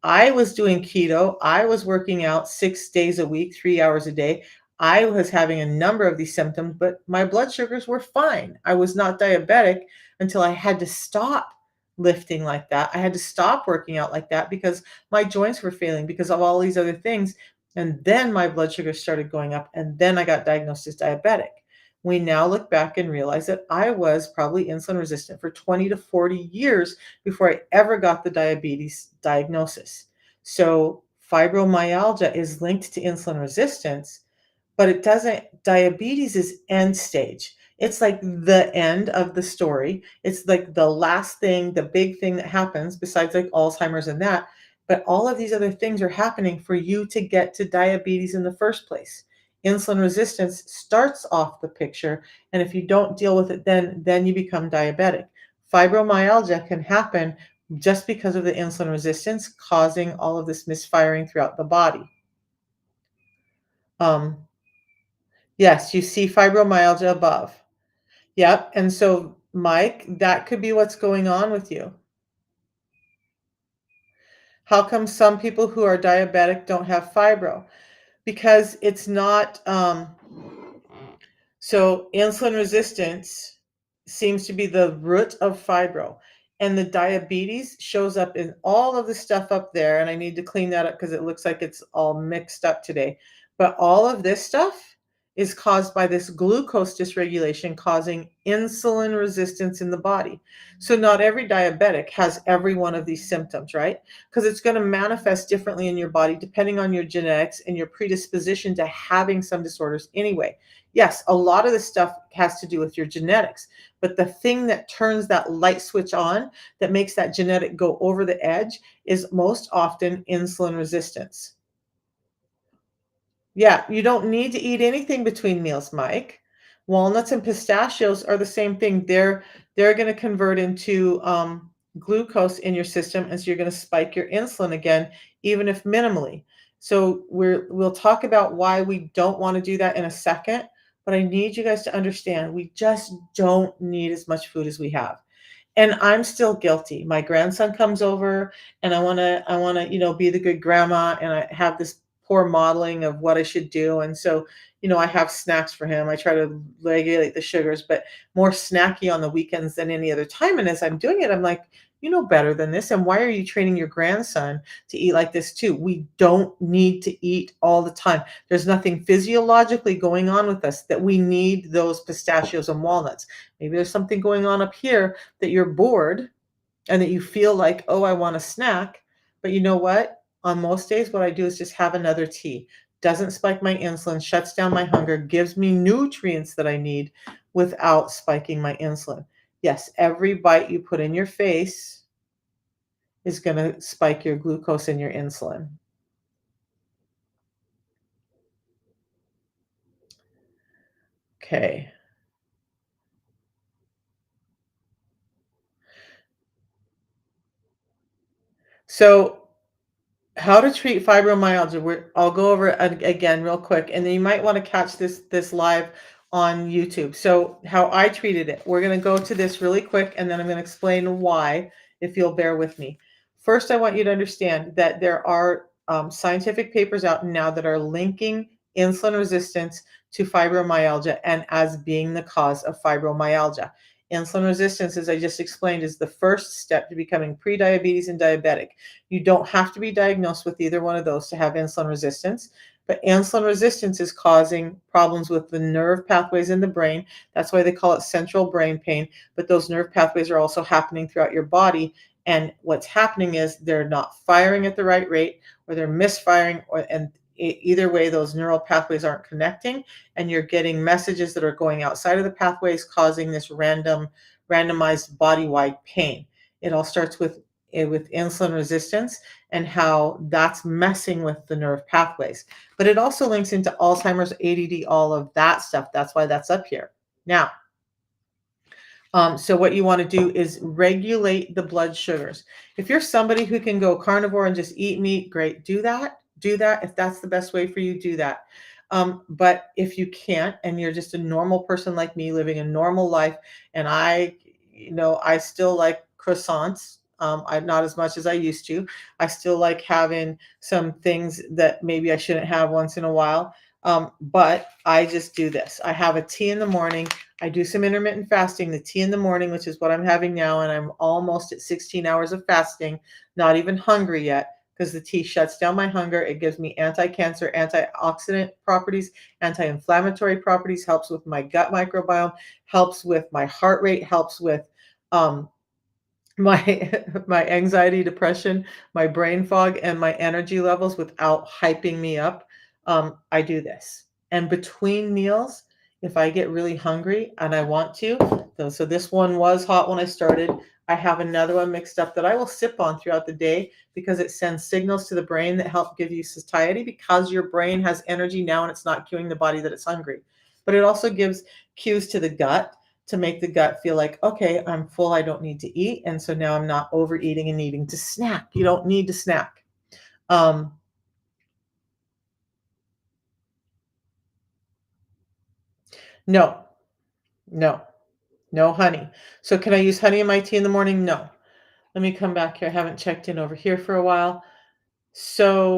Speaker 1: I was doing keto. I was working out 6 days a week, 3 hours a day. I was having a number of these symptoms, but my blood sugars were fine. I was not diabetic until I had to stop lifting like that. I had to stop working out like that because my joints were failing because of all these other things. And then my blood sugar started going up, and then I got diagnosed as diabetic. We now look back and realize that I was probably insulin resistant for 20 to 40 years before I ever got the diabetes diagnosis. So fibromyalgia is linked to insulin resistance, but it doesn't. Diabetes is end stage. It's like the end of the story. It's like the last thing, the big thing that happens besides like Alzheimer's and that. But all of these other things are happening for you to get to diabetes in the first place. Insulin resistance starts off the picture, and if you don't deal with it, then you become diabetic. Fibromyalgia can happen just because of the insulin resistance causing all of this misfiring throughout the body. Um, yes, you see fibromyalgia above. Yep. And so, Mike, that could be what's going on with you. How come some people who are diabetic don't have fibro? Because it's not, so insulin resistance seems to be the root of fibro. And the diabetes shows up in all of the stuff up there. And I need to clean that up because it looks like it's all mixed up today. But all of this stuff is caused by this glucose dysregulation causing insulin resistance in the body. So not every diabetic has every one of these symptoms, right? Because it's going to manifest differently in your body depending on your genetics and your predisposition to having some disorders anyway. Yes, a lot of this stuff has to do with your genetics, but the thing that turns that light switch on, that makes that genetic go over the edge, is most often insulin resistance. Yeah, you don't need to eat anything between meals, Mike. Walnuts and pistachios are the same thing. They're going to convert into glucose in your system, and so you're going to spike your insulin again, even if minimally. So we'll talk about why we don't want to do that in a second, but I need you guys to understand we just don't need as much food as we have. And I'm still guilty. My grandson comes over and I want to, be the good grandma, and I have this poor modeling of what I should do. And so, I have snacks for him. I try to regulate the sugars, but more snacky on the weekends than any other time. And as I'm doing it, I'm like, you know better than this. And why are you training your grandson to eat like this too? We don't need to eat all the time. There's nothing physiologically going on with us that we need those pistachios and walnuts. Maybe there's something going on up here that you're bored and that you feel like, oh, I want a snack. But you know what? On most days, what I do is just have another tea. Doesn't spike my insulin, shuts down my hunger, gives me nutrients that I need without spiking my insulin. Yes, every bite you put in your face is going to spike your glucose and your insulin. Okay. So how to treat fibromyalgia. I'll go over it again real quick, and then you might want to catch this live on YouTube. So how I treated it. We're going to go to this really quick, and then I'm going to explain why, if you'll bear with me. First, I want you to understand that there are scientific papers out now that are linking insulin resistance to fibromyalgia and as being the cause of fibromyalgia. Insulin resistance, as I just explained, is the first step to becoming prediabetes and diabetic. You don't have to be diagnosed with either one of those to have insulin resistance, but insulin resistance is causing problems with the nerve pathways in the brain. That's why they call it central brain pain. But those nerve pathways are also happening throughout your body. And what's happening is they're not firing at the right rate, or they're misfiring, and either way, those neural pathways aren't connecting, and you're getting messages that are going outside of the pathways, causing this randomized body-wide pain. It all starts with insulin resistance and how that's messing with the nerve pathways. But it also links into Alzheimer's, ADD, all of that stuff. That's why that's up here. Now, so what you want to do is regulate the blood sugars. If you're somebody who can go carnivore and just eat meat, great. Do that. Do that. If that's the best way for you, do that. But if you can't, and you're just a normal person like me living a normal life, and I still like croissants. I not as much as I used to. I still like having some things that maybe I shouldn't have once in a while. But I just do this. I have a tea in the morning. I do some intermittent fasting, the tea in the morning, which is what I'm having now, and I'm almost at 16 hours of fasting, not even hungry yet, because the tea shuts down my hunger. It gives me anti-cancer, antioxidant properties, anti-inflammatory properties, helps with my gut microbiome, helps with my heart rate, helps with um, my my anxiety, depression, my brain fog, and my energy levels without hyping me up. I do this. And between meals, if I get really hungry and I want to, so this one was hot when I started. I have another one mixed up that I will sip on throughout the day because it sends signals to the brain that help give you satiety, because your brain has energy now and it's not cueing the body that it's hungry. But it also gives cues to the gut to make the gut feel like, okay, I'm full, I don't need to eat. And so now I'm not overeating and needing to snack. You don't need to snack. Um, no, no, no honey. So can I use honey in my tea in the morning? No. Let me come back here. I haven't checked in over here for a while. So